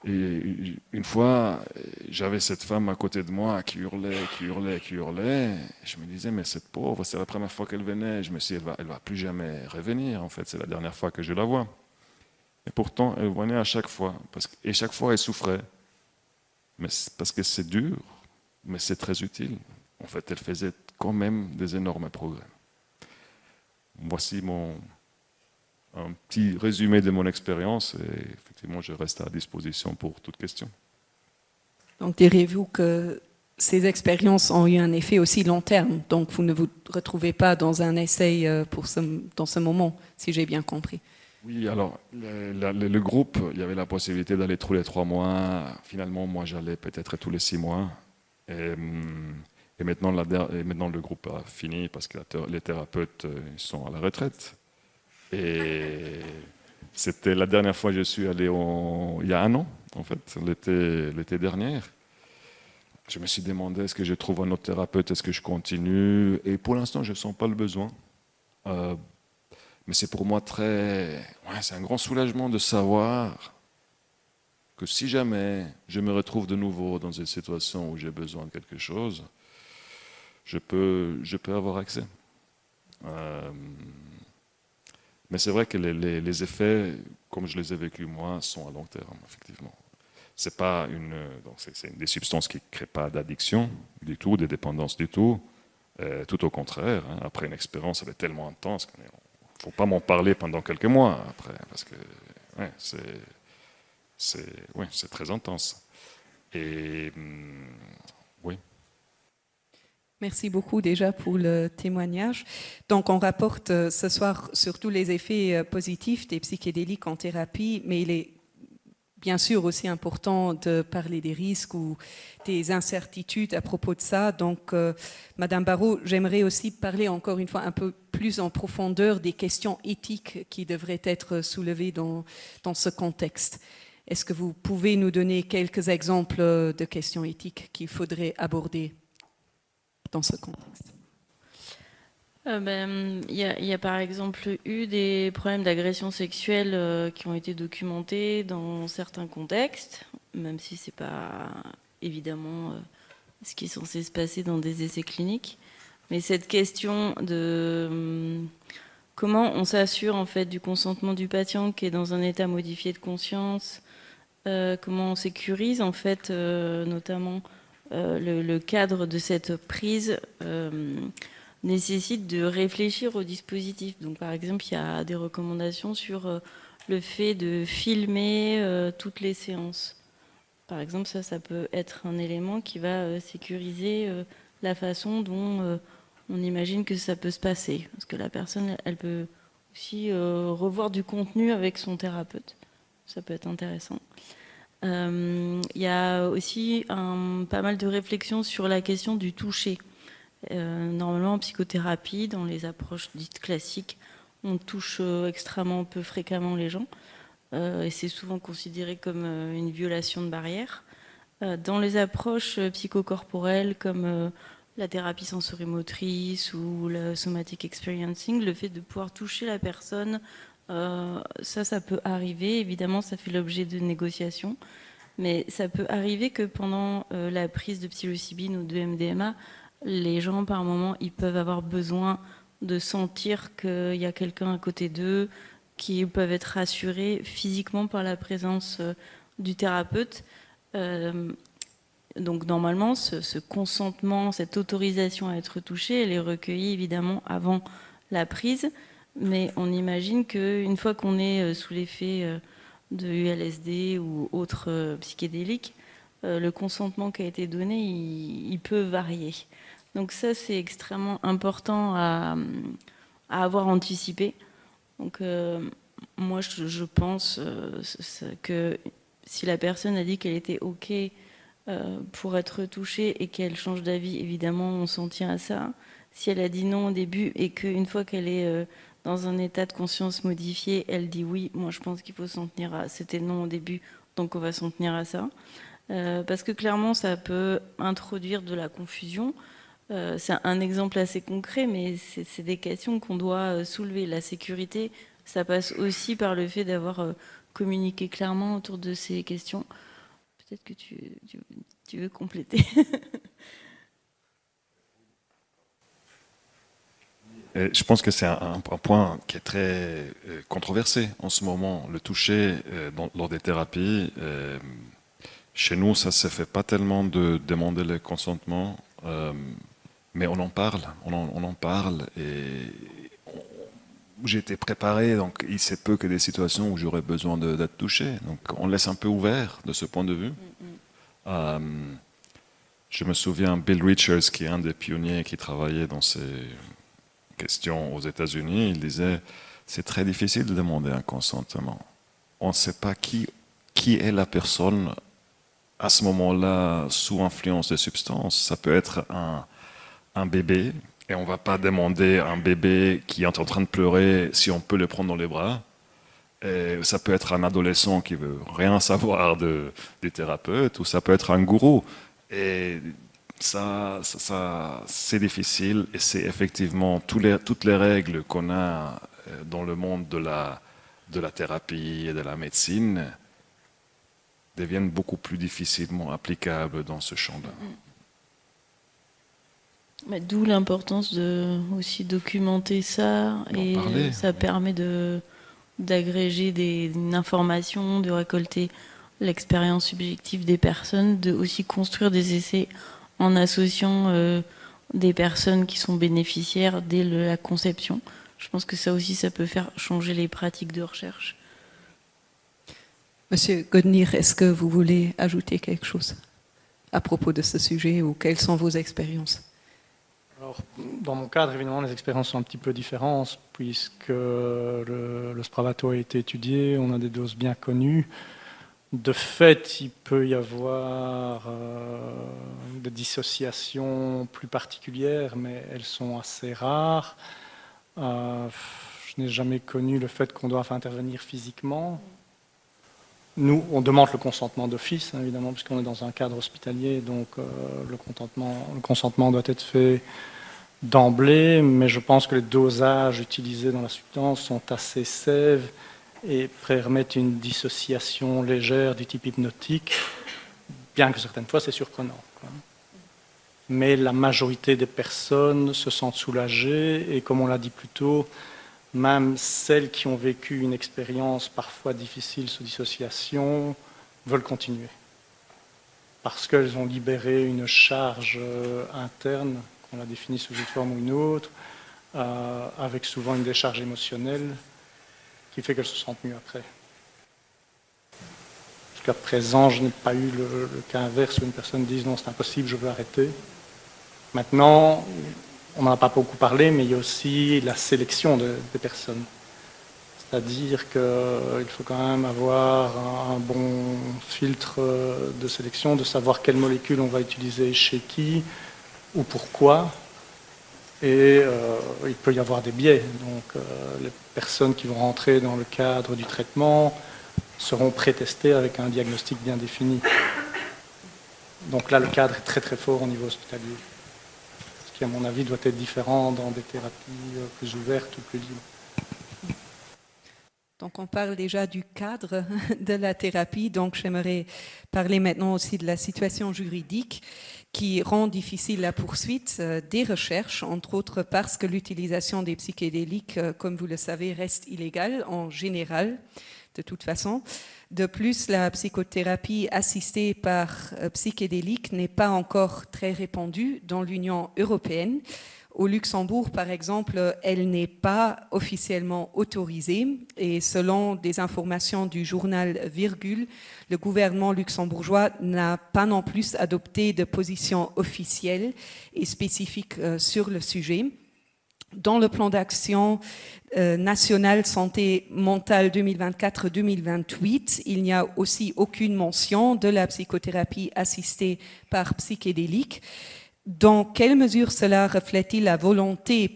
Et une fois, j'avais cette femme à côté de moi qui hurlait. Je me disais, mais cette pauvre, c'est la première fois qu'elle venait. Je me suis dit, elle va plus jamais revenir. En fait, c'est la dernière fois que je la vois. Et pourtant, elle venait à chaque fois. Et chaque fois, elle souffrait. Mais parce que c'est dur, mais c'est très utile. En fait, elle faisait quand même des énormes progrès. Voici un petit résumé de mon expérience et effectivement, je reste à disposition pour toute question. Donc, direz-vous que ces expériences ont eu un effet aussi long terme, donc vous ne vous retrouvez pas dans un essai dans ce moment, si j'ai bien compris. Oui, alors, le groupe, il y avait la possibilité d'aller tous les 3 mois. Finalement, moi, j'allais peut-être tous les 6 mois. Et maintenant, le groupe a fini parce que les thérapeutes ils sont à la retraite. Et c'était la dernière fois que je suis allé il y a 1 an, en fait, l'été dernier. Je me suis demandé, est-ce que je trouve un autre thérapeute, est-ce que je continue? Et pour l'instant, je ne sens pas le besoin. Mais c'est pour moi c'est un grand soulagement de savoir que si jamais je me retrouve de nouveau dans une situation où j'ai besoin de quelque chose, je peux avoir accès. Mais c'est vrai que les effets, comme je les ai vécus moi, sont à long terme, effectivement. C'est pas c'est des substances qui ne créent pas d'addiction du tout, de dépendance du tout. Tout au contraire, hein, après une expérience, elle est tellement intense qu'il ne faut pas m'en parler pendant quelques mois après, parce que ouais, c'est très intense. Et oui. Merci beaucoup déjà pour le témoignage. Donc, on rapporte ce soir surtout les effets positifs des psychédéliques en thérapie, mais il est bien sûr aussi important de parler des risques ou des incertitudes à propos de ça. Donc, Madame Barraud, j'aimerais aussi parler encore une fois un peu plus en profondeur des questions éthiques qui devraient être soulevées dans ce contexte. Est-ce que vous pouvez nous donner quelques exemples de questions éthiques qu'il faudrait aborder dans ce contexte? Il y a par exemple eu des problèmes d'agression sexuelle qui ont été documentés dans certains contextes, même si c'est pas évidemment ce qui est censé se passer dans des essais cliniques. Mais cette question de comment on s'assure en fait du consentement du patient qui est dans un état modifié de conscience, comment on sécurise en fait notamment le cadre de cette prise nécessite de réfléchir au dispositif. Donc, par exemple, il y a des recommandations sur le fait de filmer toutes les séances. Par exemple, ça peut être un élément qui va sécuriser la façon dont on imagine que ça peut se passer. Parce que la personne, elle peut aussi revoir du contenu avec son thérapeute. Ça peut être intéressant. Il y a aussi pas mal de réflexions sur la question du toucher. Normalement, en psychothérapie, dans les approches dites classiques, on touche extrêmement peu fréquemment les gens et c'est souvent considéré comme une violation de barrière. Dans les approches psychocorporelles comme la thérapie sensorimotrice ou le somatic experiencing, le fait de pouvoir toucher la personne, ça peut arriver. Évidemment, ça fait l'objet de négociations, mais ça peut arriver que pendant la prise de psilocybine ou de MDMA, les gens, par moment, ils peuvent avoir besoin de sentir qu'il y a quelqu'un à côté d'eux, qui peuvent être rassurés physiquement par la présence du thérapeute. Donc, normalement, ce consentement, cette autorisation à être touché, elle est recueillie, évidemment, avant la prise. Mais on imagine qu'une fois qu'on est sous l'effet de LSD ou autres psychédéliques, le consentement qui a été donné, il peut varier. Donc ça, c'est extrêmement important à avoir anticipé. Donc moi, je pense que si la personne a dit qu'elle était OK pour être touchée et qu'elle change d'avis, évidemment, on s'en tient à ça. Si elle a dit non au début et qu'une fois qu'elle est dans un état de conscience modifié, elle dit oui, moi je pense qu'il faut s'en tenir à... C'était non au début, donc on va s'en tenir à ça. Parce que clairement, ça peut introduire de la confusion. C'est un exemple assez concret, mais c'est des questions qu'on doit soulever. La sécurité, ça passe aussi par le fait d'avoir communiqué clairement autour de ces questions. Peut-être que tu veux compléter. Je pense que c'est un point qui est très controversé en ce moment. Le toucher lors des thérapies, chez nous, ça ne se fait pas tellement de demander le consentement, mais on en parle, on en parle. Et j'ai été préparé, donc il se peut que des situations où j'aurais besoin d'être touché. Donc on laisse un peu ouvert de ce point de vue. Je me souviens, Bill Richards, qui est un des pionniers qui travaillait dans ces questions aux États-Unis, il disait c'est très difficile de demander un consentement. On ne sait pas qui est la personne à ce moment-là sous influence des substances. Ça peut être un bébé, et on ne va pas demander à un bébé qui est en train de pleurer si on peut le prendre dans les bras. Et ça peut être un adolescent qui veut rien savoir du thérapeute, ou ça peut être un gourou. Et ça c'est difficile, et c'est effectivement toutes les règles qu'on a dans le monde de la thérapie et de la médecine deviennent beaucoup plus difficilement applicables dans ce champ-là. D'où l'importance de aussi documenter ça, et ça permet d'agréger une information, de récolter l'expérience subjective des personnes, de aussi construire des essais en associant des personnes qui sont bénéficiaires dès la conception. Je pense que ça aussi, ça peut faire changer les pratiques de recherche. Monsieur Godnir, est-ce que vous voulez ajouter quelque chose à propos de ce sujet, ou quelles sont vos expériences? Alors, dans mon cadre, évidemment, les expériences sont un petit peu différentes, puisque le Spravato a été étudié, on a des doses bien connues. De fait, il peut y avoir des dissociations plus particulières, mais elles sont assez rares. Je n'ai jamais connu le fait qu'on doive intervenir physiquement. Nous, on demande le consentement d'office, hein, évidemment, puisqu'on est dans un cadre hospitalier, donc le consentement doit être fait d'emblée, mais je pense que les dosages utilisés dans la substance sont assez sèves et permettent une dissociation légère du type hypnotique, bien que certaines fois c'est surprenant. Mais la majorité des personnes se sentent soulagées, et comme on l'a dit plus tôt, même celles qui ont vécu une expérience parfois difficile sous dissociation veulent continuer, parce qu'elles ont libéré une charge interne, qu'on la définit sous une forme ou une autre, avec souvent une décharge émotionnelle, qui fait qu'elles se sentent mieux après. Jusqu'à présent, je n'ai pas eu le cas inverse où une personne dise non, c'est impossible, je veux arrêter. Maintenant, on n'en a pas beaucoup parlé, mais il y a aussi la sélection des personnes. C'est-à-dire qu'il faut quand même avoir un bon filtre de sélection, de savoir quelle molécule on va utiliser chez qui ou pourquoi. Et il peut y avoir des biais. Donc les personnes qui vont rentrer dans le cadre du traitement seront pré-testées avec un diagnostic bien défini. Donc là, le cadre est très très fort au niveau hospitalier, ce qui à mon avis doit être différent dans des thérapies plus ouvertes ou plus libres. Donc on parle déjà du cadre de la thérapie, donc j'aimerais parler maintenant aussi de la situation juridique qui rend difficile la poursuite des recherches, entre autres parce que l'utilisation des psychédéliques, comme vous le savez, reste illégale en général, de toute façon. De plus, la psychothérapie assistée par psychédéliques n'est pas encore très répandue dans l'Union européenne. Au Luxembourg, par exemple, elle n'est pas officiellement autorisée, et selon des informations du journal Virgule, le gouvernement luxembourgeois n'a pas non plus adopté de position officielle et spécifique sur le sujet. Dans le plan d'action national santé mentale 2024-2028, il n'y a aussi aucune mention de la psychothérapie assistée par psychédéliques. Dans quelle mesure cela reflète-t-il la volonté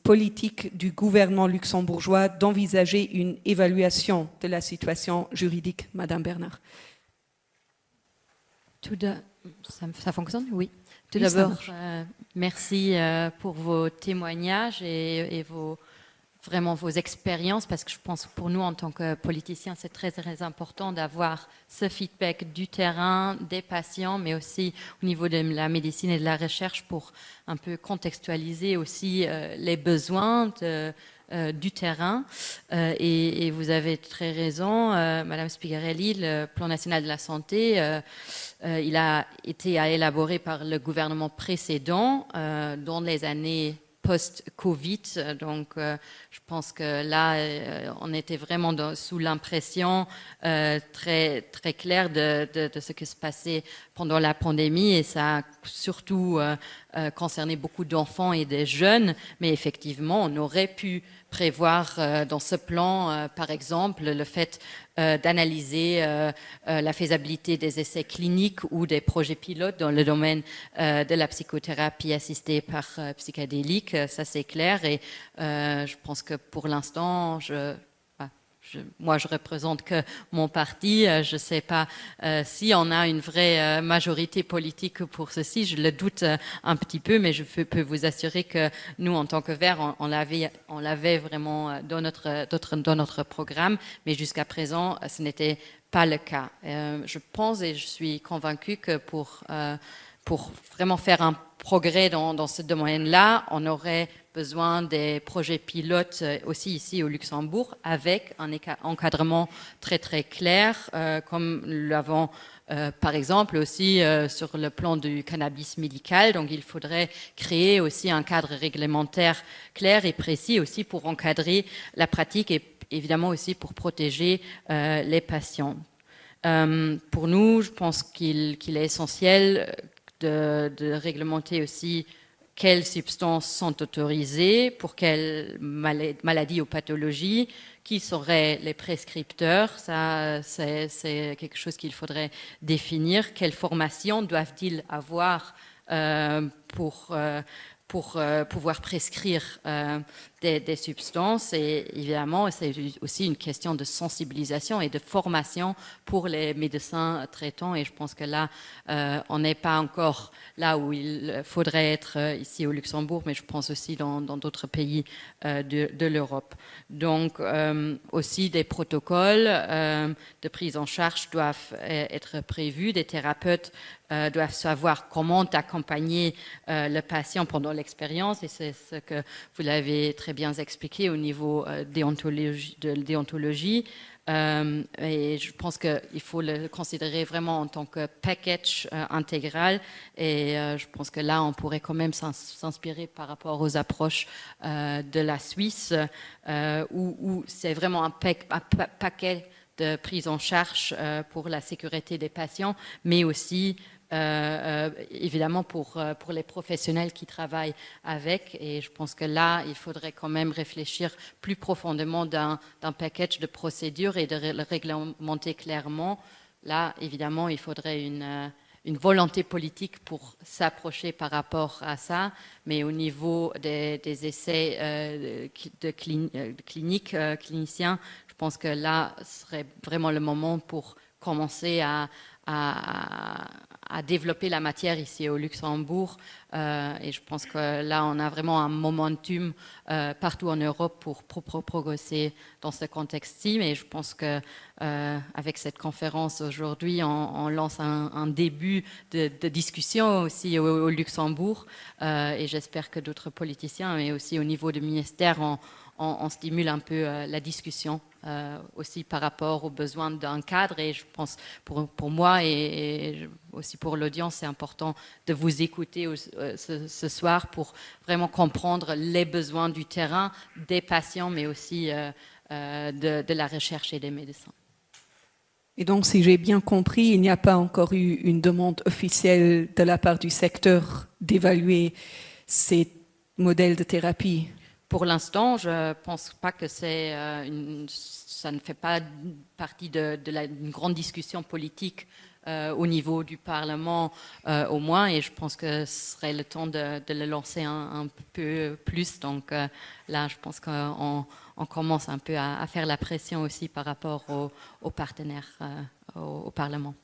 politique du gouvernement luxembourgeois d'envisager une évaluation de la situation juridique, Madame Bernard? Ça fonctionne? Oui. Tout Oui, ça d'abord, marche. merci pour vos témoignages et vraiment vos expériences, parce que je pense que pour nous, en tant que politiciens, c'est très, très important d'avoir ce feedback du terrain, des patients, mais aussi au niveau de la médecine et de la recherche pour un peu contextualiser aussi les besoins du terrain. Et vous avez très raison, Madame Spigarelli, le plan national de la santé, il a été élaboré par le gouvernement précédent dans les années post-Covid. Donc, je pense que là, on était vraiment sous l'impression très, très claire de ce qui se passait pendant la pandémie, et ça a surtout concerné beaucoup d'enfants et des jeunes. Mais effectivement, on aurait pu prévoir dans ce plan, par exemple, le fait d'analyser la faisabilité des essais cliniques ou des projets pilotes dans le domaine de la psychothérapie assistée par psychédéliques. Ça, c'est clair. Et je pense que pour l'instant, moi, je représente que mon parti. Je ne sais pas si on a une vraie majorité politique pour ceci. Je le doute un petit peu, mais je peux vous assurer que nous, en tant que Verts, on l'avait vraiment dans notre programme. Mais jusqu'à présent, ce n'était pas le cas. Je pense et je suis convaincue que pour vraiment faire un progrès dans ce domaine-là, on aurait besoin des projets pilotes aussi ici au Luxembourg, avec un encadrement très très clair, comme nous l'avons par exemple aussi sur le plan du cannabis médical. Donc il faudrait créer aussi un cadre réglementaire clair et précis aussi pour encadrer la pratique et évidemment aussi pour protéger les patients. Pour nous, je pense qu'il est essentiel de réglementer aussi quelles substances sont autorisées, pour quelles maladies ou pathologies, qui seraient les prescripteurs. Ça, c'est quelque chose qu'il faudrait définir. Quelles formations doivent-ils avoir pour pouvoir prescrire des substances? Et évidemment, c'est aussi une question de sensibilisation et de formation pour les médecins traitants. Et je pense que là, on n'est pas encore là où il faudrait être ici au Luxembourg, mais je pense aussi dans d'autres pays de l'Europe. Donc, aussi des protocoles de prise en charge doivent être prévus. Des thérapeutes doivent savoir comment accompagner le patient pendant l'expérience, et c'est ce que vous l'avez très bien expliqué au niveau de déontologie. Et je pense qu'il faut le considérer vraiment en tant que package intégral, et je pense que là on pourrait quand même s'inspirer par rapport aux approches de la Suisse, où c'est vraiment un paquet de prise en charge pour la sécurité des patients, mais aussi évidemment pour les professionnels qui travaillent avec. Et je pense que là, il faudrait quand même réfléchir plus profondément d'un package de procédures et de le réglementer clairement. Là, évidemment, il faudrait une volonté politique pour s'approcher par rapport à ça, mais au niveau des essais cliniciens, je pense que là serait vraiment le moment pour commencer à développer la matière ici au Luxembourg, et je pense que là on a vraiment un momentum partout en Europe pour progresser dans ce contexte-ci. Mais je pense que avec cette conférence aujourd'hui, on lance un début de discussion aussi au Luxembourg, et j'espère que d'autres politiciens, mais aussi au niveau du ministère, on stimule un peu la discussion aussi par rapport aux besoins d'un cadre. Et je pense pour moi et aussi pour l'audience, c'est important de vous écouter ce soir pour vraiment comprendre les besoins du terrain, des patients, mais aussi de la recherche et des médecins. Et donc, si j'ai bien compris, il n'y a pas encore eu une demande officielle de la part du secteur d'évaluer ces modèles de thérapie? Pour l'instant, je ne pense pas que ça ne fait pas partie d'une grande discussion politique au niveau du Parlement au moins, et je pense que ce serait le temps de le lancer un peu plus. Donc là, je pense qu'on commence un peu à faire la pression aussi par rapport aux partenaires au Parlement.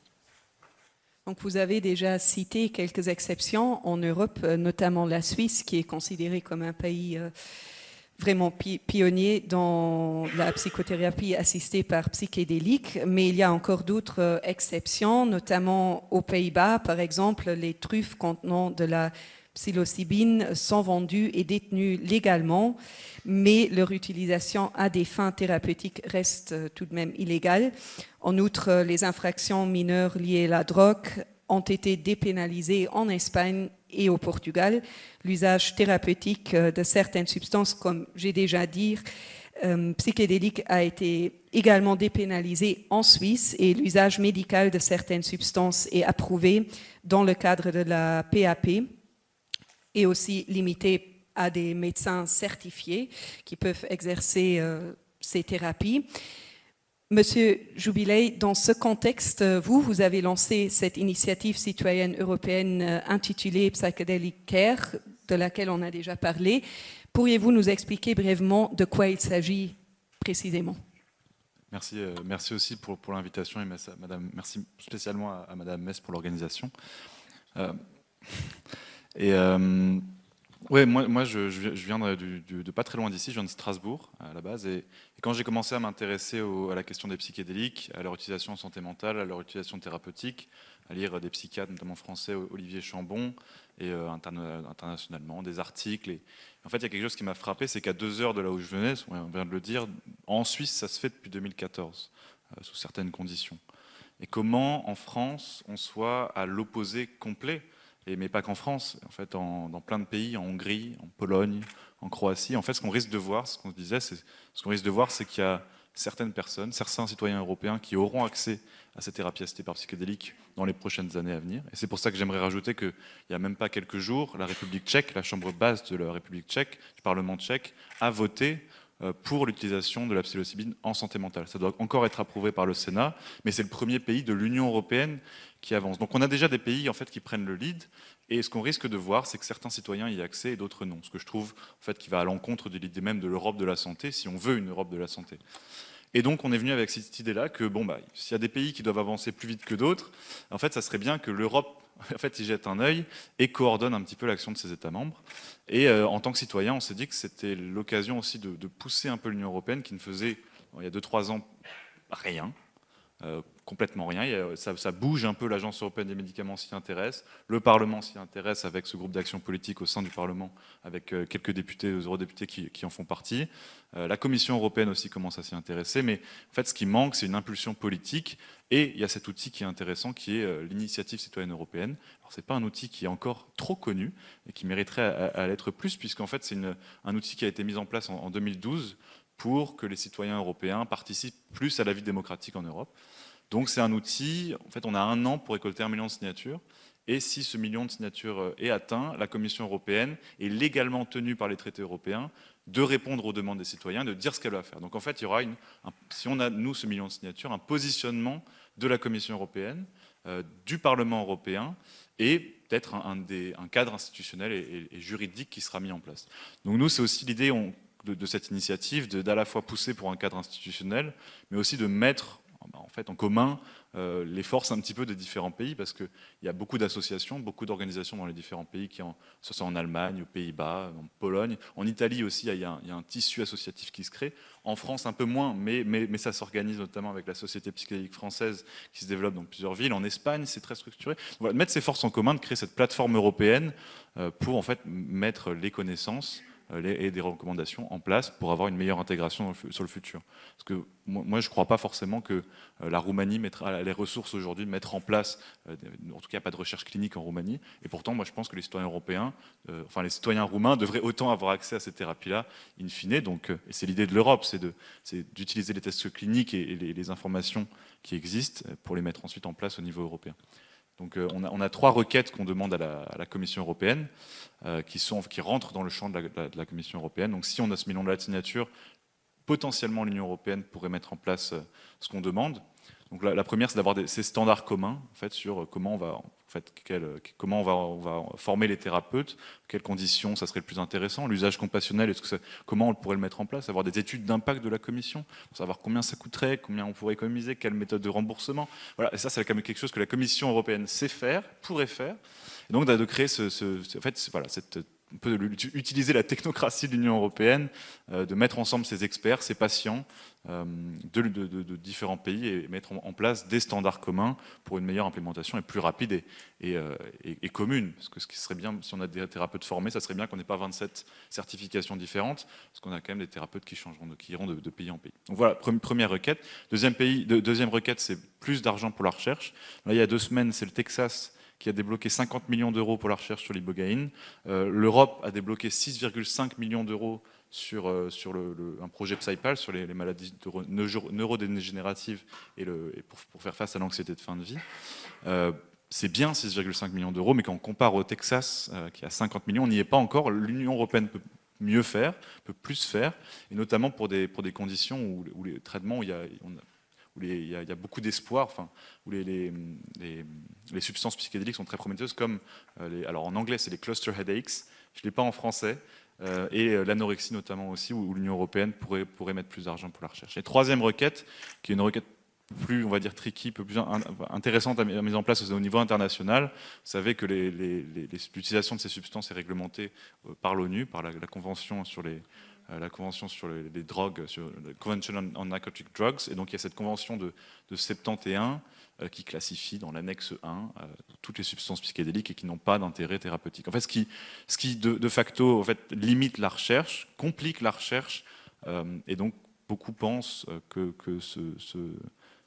Donc vous avez déjà cité quelques exceptions en Europe, notamment la Suisse, qui est considérée comme un pays vraiment pionnier dans la psychothérapie assistée par psychédéliques, mais il y a encore d'autres exceptions, notamment aux Pays-Bas, par exemple, les truffes contenant de la psilocybine sont vendues et détenues légalement, mais leur utilisation à des fins thérapeutiques reste tout de même illégale. En outre, les infractions mineures liées à la drogue ont été dépénalisées en Espagne et au Portugal. L'usage thérapeutique de certaines substances, comme j'ai déjà dit, psychédéliques a été également dépénalisé en Suisse et l'usage médical de certaines substances est approuvé dans le cadre de la PAP et aussi limité à des médecins certifiés qui peuvent exercer ces thérapies. Monsieur Jubiley, dans ce contexte, vous avez lancé cette initiative citoyenne européenne intitulée Psychedelic Care, de laquelle on a déjà parlé. Pourriez-vous nous expliquer brièvement de quoi il s'agit précisément? Merci aussi pour l'invitation et merci spécialement à Madame Mess pour l'organisation. Ouais, moi je viens de pas très loin d'ici, je viens de Strasbourg à la base, et quand j'ai commencé à m'intéresser à la question des psychédéliques, à leur utilisation en santé mentale, à leur utilisation thérapeutique, à lire des psychiatres, notamment français, Olivier Chambon, et internationalement, des articles. Et en fait, il y a quelque chose qui m'a frappé, c'est qu'à 2 heures de là où je venais, on vient de le dire, en Suisse, ça se fait depuis 2014, sous certaines conditions. Et comment, en France, on soit à l'opposé complet, mais pas qu'en France, en fait, dans plein de pays, en Hongrie, en Pologne, en Croatie. En fait, ce qu'on risque de voir, ce qu'on risque de voir, c'est qu'il y a certaines personnes, certains citoyens européens qui auront accès à ces thérapies assistées par psychédéliques dans les prochaines années à venir. Et c'est pour ça que j'aimerais rajouter qu'il n'y a même pas quelques jours, la République tchèque, la chambre basse de la République tchèque, du Parlement tchèque, a voté pour l'utilisation de la psilocybine en santé mentale. Ça doit encore être approuvé par le Sénat, mais c'est le premier pays de l'Union européenne qui avance. Donc on a déjà des pays en fait qui prennent le lead, et ce qu'on risque de voir, c'est que certains citoyens y aient accès et d'autres non. Ce que je trouve en fait qui va à l'encontre de l'idée même de l'Europe de la santé, si on veut une Europe de la santé. Et donc on est venu avec cette idée-là que s'il y a des pays qui doivent avancer plus vite que d'autres, en fait ça serait bien que l'Europe en fait y jette un œil et coordonne un petit peu l'action de ses États membres. Et en tant que citoyen, on s'est dit que c'était l'occasion aussi de pousser un peu l'Union européenne qui ne faisait il y a 2-3 ans rien. Complètement rien. Ça bouge un peu, l'Agence européenne des médicaments s'y intéresse, le Parlement s'y intéresse avec ce groupe d'action politique au sein du Parlement, avec quelques députés, eurodéputés qui en font partie. La Commission européenne aussi commence à s'y intéresser, mais en fait ce qui manque, c'est une impulsion politique, et il y a cet outil qui est intéressant, qui est l'initiative citoyenne européenne. Alors c'est pas un outil qui est encore trop connu, et qui mériterait à l'être plus, puisqu'en fait c'est un outil qui a été mis en place en 2012, pour que les citoyens européens participent plus à la vie démocratique en Europe. Donc c'est un outil, en fait on a 1 an pour récolter 1 million de signatures, et si ce million de signatures est atteint, la Commission européenne est légalement tenue par les traités européens de répondre aux demandes des citoyens, de dire ce qu'elle va faire. Donc en fait il y aura, si on a nous ce million de signatures, un positionnement de la Commission européenne, du Parlement européen, et peut-être un cadre institutionnel et juridique qui sera mis en place. Donc nous c'est aussi l'idée de cette initiative, d'à la fois pousser pour un cadre institutionnel, mais aussi de mettre en fait en commun les forces un petit peu des différents pays, parce qu'il y a beaucoup d'associations, beaucoup d'organisations dans les différents pays, que ce soit en Allemagne, aux Pays-Bas, en Pologne, en Italie aussi, il y a un tissu associatif qui se crée. En France, un peu moins, mais ça s'organise notamment avec la Société psychédélique française qui se développe dans plusieurs villes. En Espagne, c'est très structuré. Voilà, mettre ces forces en commun, de créer cette plateforme européenne pour en fait mettre les connaissances et des recommandations en place pour avoir une meilleure intégration sur le futur. Parce que moi, je ne crois pas forcément que la Roumanie mettra les ressources aujourd'hui de mettre en place, en tout cas, il n'y a pas de recherche clinique en Roumanie, et pourtant, moi, je pense que les citoyens européens, les citoyens roumains devraient autant avoir accès à ces thérapies-là, in fine. Donc, et c'est l'idée de l'Europe, c'est d'utiliser les tests cliniques et les informations qui existent pour les mettre ensuite en place au niveau européen. Donc on a 3 requêtes qu'on demande à la Commission européenne qui rentrent dans le champ de la Commission européenne. Donc si on a ce million de signatures, potentiellement l'Union européenne pourrait mettre en place ce qu'on demande. Donc la première, c'est d'avoir ces standards communs en fait, sur comment on va, on va former les thérapeutes, quelles conditions ça serait le plus intéressant, l'usage compassionnel, comment on pourrait le mettre en place, avoir des études d'impact de la commission, pour savoir combien ça coûterait, combien on pourrait économiser, quelle méthode de remboursement. Voilà, et ça, c'est quand même quelque chose que la Commission européenne sait faire, pourrait faire. Et donc de créer on peut utiliser la technocratie de l'Union européenne, de mettre ensemble ces experts, ces patients de différents pays et mettre en place des standards communs pour une meilleure implémentation et plus rapide et commune. Parce que ce qui serait bien, si on a des thérapeutes formés, ça serait bien qu'on n'ait pas 27 certifications différentes, parce qu'on a quand même des thérapeutes qui iront de pays en pays. Donc voilà, première requête. Deuxième requête, c'est plus d'argent pour la recherche. Là, il y a 2 semaines, c'est le Texas qui a débloqué 50 millions d'euros pour la recherche sur l'ibogaïne. L'Europe a débloqué 6,5 millions d'euros sur un projet PsyPal, sur les maladies neurodégénératives et pour faire face à l'anxiété de fin de vie. C'est bien 6,5 millions d'euros, mais quand on compare au Texas, qui a 50 millions, on n'y est pas encore. L'Union européenne peut mieux faire, peut plus faire, et notamment pour des conditions où les traitements, il y a beaucoup d'espoir, où les substances psychédéliques sont très prometteuses, comme, alors en anglais c'est les cluster headaches, je ne l'ai pas en français, et l'anorexie notamment aussi, où l'Union européenne pourrait mettre plus d'argent pour la recherche. Et troisième requête, qui est une requête plus, on va dire, tricky, peu plus intéressante à mettre en place au niveau international. Vous savez que l'utilisation de ces substances est réglementée par l'ONU, par la Convention sur les drogues, sur la Convention on Narcotic Drugs, et donc il y a cette convention de 71 qui classifie dans l'annexe 1 toutes les substances psychédéliques et qui n'ont pas d'intérêt thérapeutique. En fait, ce qui de facto en fait, limite la recherche, complique la recherche, et donc beaucoup pensent que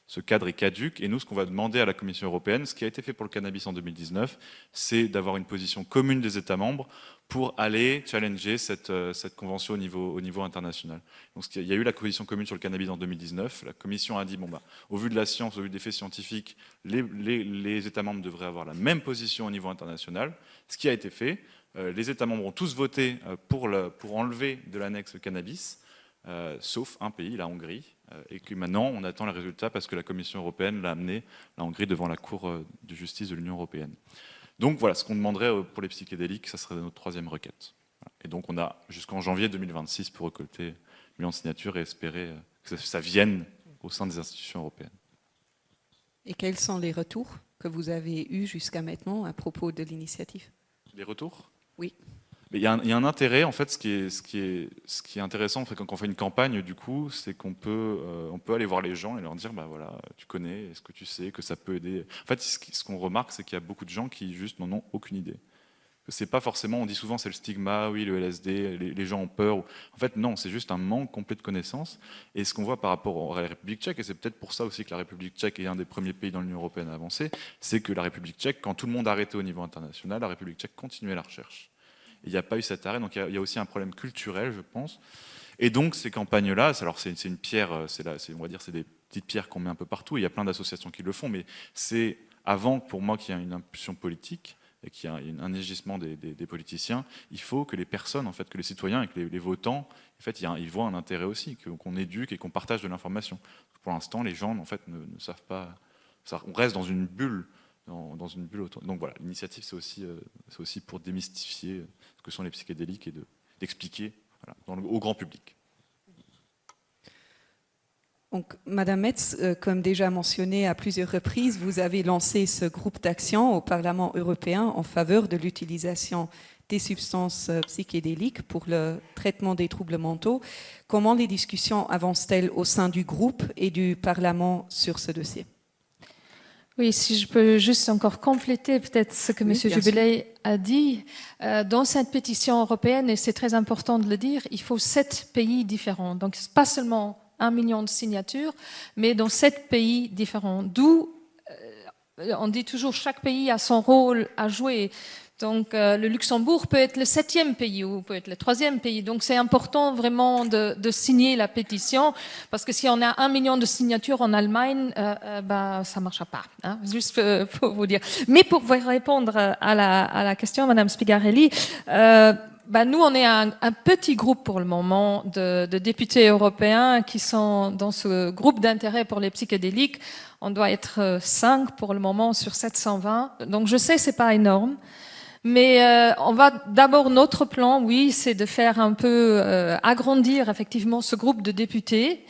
ce cadre est caduc. Et nous, ce qu'on va demander à la Commission européenne, ce qui a été fait pour le cannabis en 2019, c'est d'avoir une position commune des États membres pour aller challenger cette convention au niveau international. Donc, il y a eu la position commune sur le cannabis en 2019. La Commission a dit, au vu de la science, au vu des faits scientifiques, les États membres devraient avoir la même position au niveau international. Ce qui a été fait, les États membres ont tous voté pour enlever de l'annexe le cannabis, sauf un pays, la Hongrie, et que maintenant on attend les résultats parce que la Commission européenne l'a amené, la Hongrie, devant la Cour de justice de l'Union européenne. Donc voilà, ce qu'on demanderait pour les psychédéliques, ça serait notre troisième requête. Et donc on a jusqu'en janvier 2026 pour récolter 1 million de signatures et espérer que ça vienne au sein des institutions européennes. Et quels sont les retours que vous avez eus jusqu'à maintenant à propos de l'initiative? Les retours? Oui. Mais il y a un intérêt, en fait, ce qui est intéressant quand on fait une campagne, du coup, c'est qu'on peut aller voir les gens et leur dire, voilà, tu connais, est-ce que tu sais que ça peut aider? En fait, ce qu'on remarque, c'est qu'il y a beaucoup de gens qui juste n'en ont aucune idée. C'est pas forcément, on dit souvent c'est le stigma, oui, le LSD, les gens ont peur. En fait, non, c'est juste un manque complet de connaissances. Et ce qu'on voit par rapport à la République tchèque, et c'est peut-être pour ça aussi que la République tchèque est un des premiers pays dans l'Union européenne à avancer, c'est que la République tchèque, quand tout le monde a arrêté au niveau international, la République tchèque continuait la recherche. Il n'y a pas eu cet arrêt, donc il y a aussi un problème culturel, je pense. Et donc ces campagnes-là, alors c'est une pierre, on va dire, c'est des petites pierres qu'on met un peu partout. Il y a plein d'associations qui le font, mais c'est avant, pour moi, qu'il y ait une impulsion politique et qu'il y ait un agissement des politiciens. Il faut que les personnes, en fait, que les citoyens et que les votants, en fait, ils voient un intérêt aussi, qu'on éduque et qu'on partage de l'information. Pour l'instant, les gens, en fait, ne savent pas. On reste dans une bulle. Dans une bulle autour. Donc voilà, l'initiative, c'est aussi pour démystifier ce que sont les psychédéliques et d'expliquer au grand public. Donc, Madame Metz, comme déjà mentionné à plusieurs reprises, vous avez lancé ce groupe d'action au Parlement européen en faveur de l'utilisation des substances psychédéliques pour le traitement des troubles mentaux. Comment les discussions avancent-elles au sein du groupe et du Parlement sur ce dossier? Oui, si je peux juste encore compléter peut-être ce que M. Jubiley a dit. Dans cette pétition européenne, et c'est très important de le dire, il faut 7 pays différents. Donc, ce n'est pas seulement 1 million de signatures, mais dans 7 pays différents. D'où, on dit toujours, chaque pays a son rôle à jouer. Donc, le Luxembourg peut être le 7e pays ou peut être le 3e pays. Donc, c'est important vraiment de signer la pétition parce que si on a 1 million de signatures en Allemagne, ça ne marchera pas. Hein, juste pour vous dire. Mais pour vous répondre à la question, Madame Spigarelli, nous, on est un petit groupe pour le moment de députés européens qui sont dans ce groupe d'intérêt pour les psychédéliques. On doit être 5 pour le moment sur 720. Donc je sais, c'est pas énorme. Mais on va d'abord, notre plan, oui, c'est de faire un peu agrandir effectivement ce groupe de députés.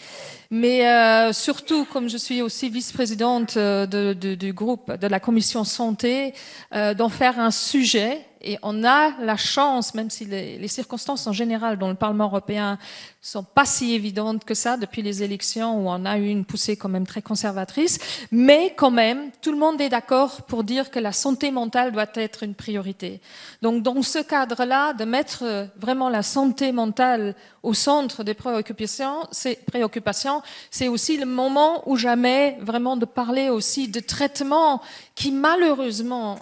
Mais surtout, comme je suis aussi vice-présidente du groupe de la commission santé, d'en faire un sujet. Et on a la chance, même si les circonstances en général dans le Parlement européen sont pas si évidentes que ça depuis les élections où on a eu une poussée quand même très conservatrice, mais quand même, tout le monde est d'accord pour dire que la santé mentale doit être une priorité. Donc dans ce cadre-là, de mettre vraiment la santé mentale au centre des préoccupations, c'est aussi le moment où jamais vraiment de parler aussi de traitements qui malheureusement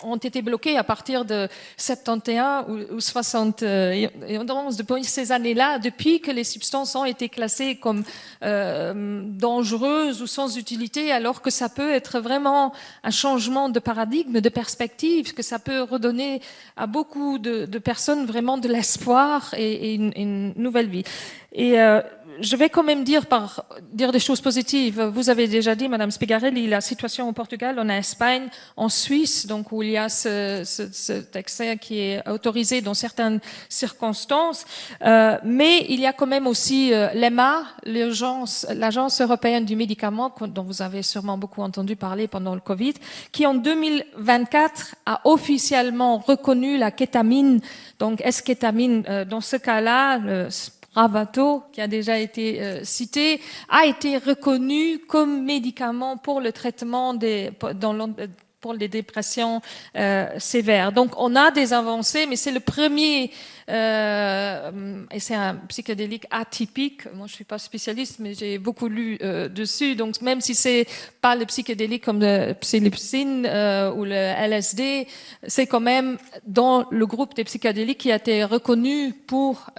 ont été bloqués à partir de 71 ou 71, depuis ces années-là, depuis que les substances ont été classées comme dangereuses ou sans utilité, alors que ça peut être vraiment un changement de paradigme, de perspective, que ça peut redonner à beaucoup de personnes vraiment de l'espoir et une nouvelle vie. Et je vais quand même dire des choses positives. Vous avez déjà dit, Madame Spigarelli, la situation au Portugal, en Espagne, en Suisse, donc où il y a cet excès qui est autorisé dans certaines circonstances. Mais il y a quand même aussi l'EMA, l'Agence européenne du médicament, dont vous avez sûrement beaucoup entendu parler pendant le Covid, qui en 2024 a officiellement reconnu la kétamine, donc eskétamine. Dans ce cas-là, Spravato, qui a déjà été cité, a été reconnu comme médicament pour le traitement pour les dépressions sévères. Donc on a des avancées, mais c'est le premier, et c'est un psychédélique atypique. Moi je suis pas spécialiste, mais j'ai beaucoup lu dessus. Donc même si c'est pas le psychédélique comme le psilocybine ou le LSD, c'est quand même dans le groupe des psychédéliques qui a été reconnu pour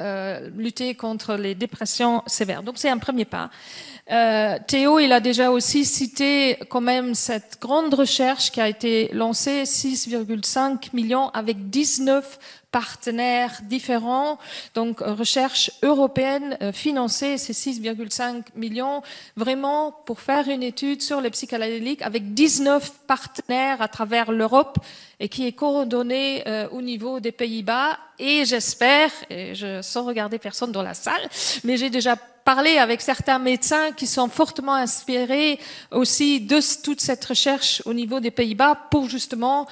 lutter contre les dépressions sévères. Donc c'est un premier pas. Théo, il a déjà aussi cité quand même cette grande recherche qui a été lancée, 6,5 millions avec 19 partenaires différents. Donc, recherche européenne financée, c'est 6,5 millions, vraiment pour faire une étude sur les psychédéliques avec 19 partenaires à travers l'Europe et qui est coordonnée au niveau des Pays-Bas. Et j'espère, et je sans regarder personne dans la salle, mais j'ai déjà parlé avec certains médecins qui sont fortement inspirés aussi de toute cette recherche au niveau des Pays-Bas pour justement,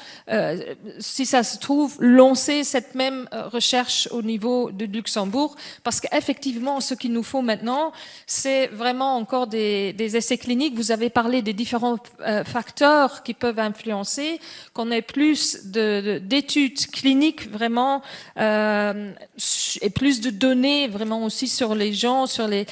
si ça se trouve, lancer cette même recherche au niveau de Luxembourg. Parce qu'effectivement, ce qu'il nous faut maintenant, c'est vraiment encore des essais cliniques. Vous avez parlé des différents facteurs qui peuvent influencer, qu'on ait plus d'études cliniques vraiment et plus de données vraiment aussi sur les gens, sur les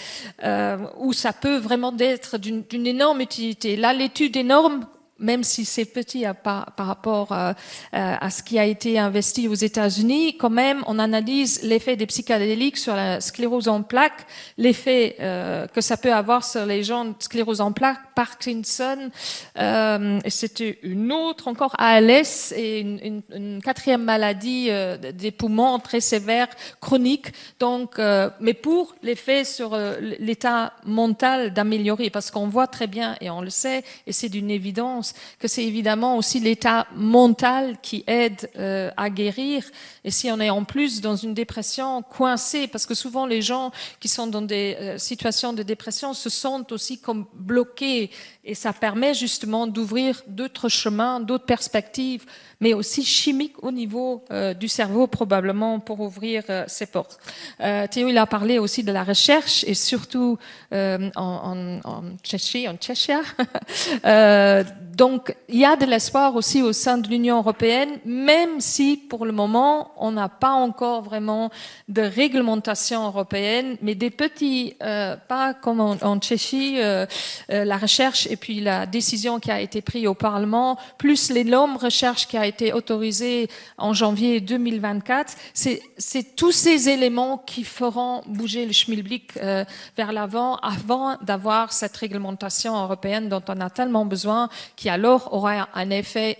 où ça peut vraiment être d'une énorme utilité. Là, l'étude énorme, même si c'est petit par rapport à ce qui a été investi aux États-Unis, quand même, on analyse l'effet des psychédéliques sur la sclérose en plaques, l'effet que ça peut avoir sur les gens de sclérose en plaques, Parkinson, et c'était une autre encore, ALS, et une quatrième maladie des poumons très sévère, chronique. Donc, mais pour l'effet sur l'état mental d'améliorer, parce qu'on voit très bien, et on le sait, et c'est d'une évidence, que c'est évidemment aussi l'état mental qui aide à guérir. Et si on est en plus dans une dépression coincée, parce que souvent les gens qui sont dans des situations de dépression se sentent aussi comme bloqués, et ça permet justement d'ouvrir d'autres chemins, d'autres perspectives, mais aussi chimiques au niveau du cerveau probablement pour ouvrir ces portes. Théo, il a parlé aussi de la recherche et surtout en Tchéquie. Donc, il y a de l'espoir aussi au sein de l'Union européenne, même si pour le moment, on n'a pas encore vraiment de réglementation européenne, mais des petits pas comme en Tchéquie, la recherche et puis la décision qui a été prise au Parlement, plus l'énorme recherche qui a été autorisée en janvier 2024, c'est tous ces éléments qui feront bouger le schmilblick vers l'avant avant d'avoir cette réglementation européenne dont on a tellement besoin, qui alors aura un effet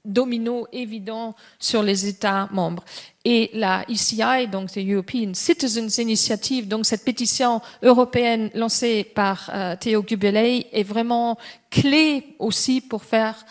domino évident sur les États membres. Et la ECI, donc the European Citizens Initiative, donc cette pétition européenne lancée par Theo Gubeley est vraiment clé aussi pour faire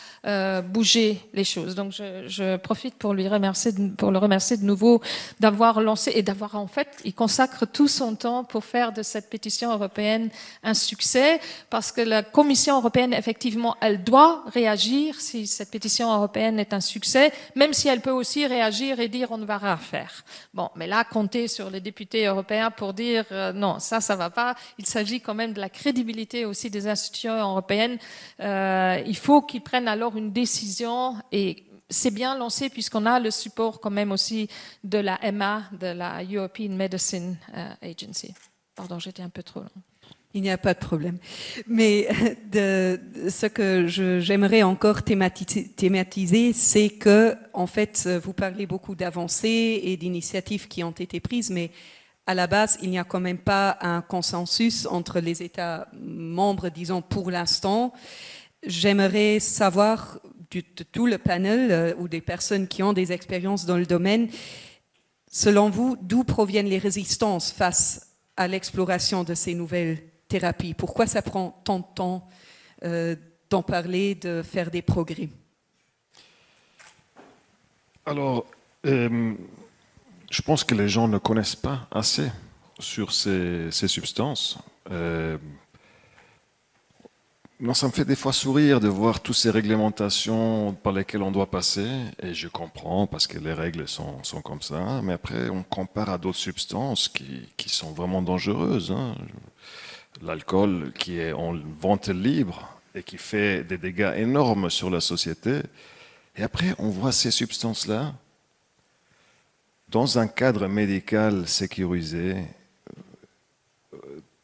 bouger les choses. Donc je profite pour le remercier de nouveau d'avoir lancé et d'avoir en fait, il consacre tout son temps pour faire de cette pétition européenne un succès, parce que la Commission européenne, effectivement, elle doit réagir si cette pétition européenne est un succès, même si elle peut aussi réagir et dire on ne va rien faire. Bon, mais là, compter sur les députés européens pour dire non, ça va pas. Il s'agit quand même de la crédibilité aussi des institutions européennes. Il faut qu'ils prennent alors une décision, et c'est bien lancé puisqu'on a le support quand même aussi de la EMA, de la European Medicine Agency. Pardon, j'étais un peu trop long. Il n'y a pas de problème. Mais ce que j'aimerais encore thématiser, c'est que, en fait, vous parlez beaucoup d'avancées et d'initiatives qui ont été prises, mais à la base, il n'y a quand même pas un consensus entre les États membres, disons, pour l'instant. J'aimerais savoir de tout le panel ou des personnes qui ont des expériences dans le domaine, selon vous, d'où proviennent les résistances face à l'exploration de ces nouvelles thérapies? Pourquoi ça prend tant de temps d'en parler, de faire des progrès? Alors, je pense que les gens ne connaissent pas assez sur ces substances. Non, ça me fait des fois sourire de voir toutes ces réglementations par lesquelles on doit passer, et je comprends parce que les règles sont comme ça, mais après on compare à d'autres substances qui sont vraiment dangereuses. Hein. L'alcool qui est en vente libre et qui fait des dégâts énormes sur la société, et après on voit ces substances-là dans un cadre médical sécurisé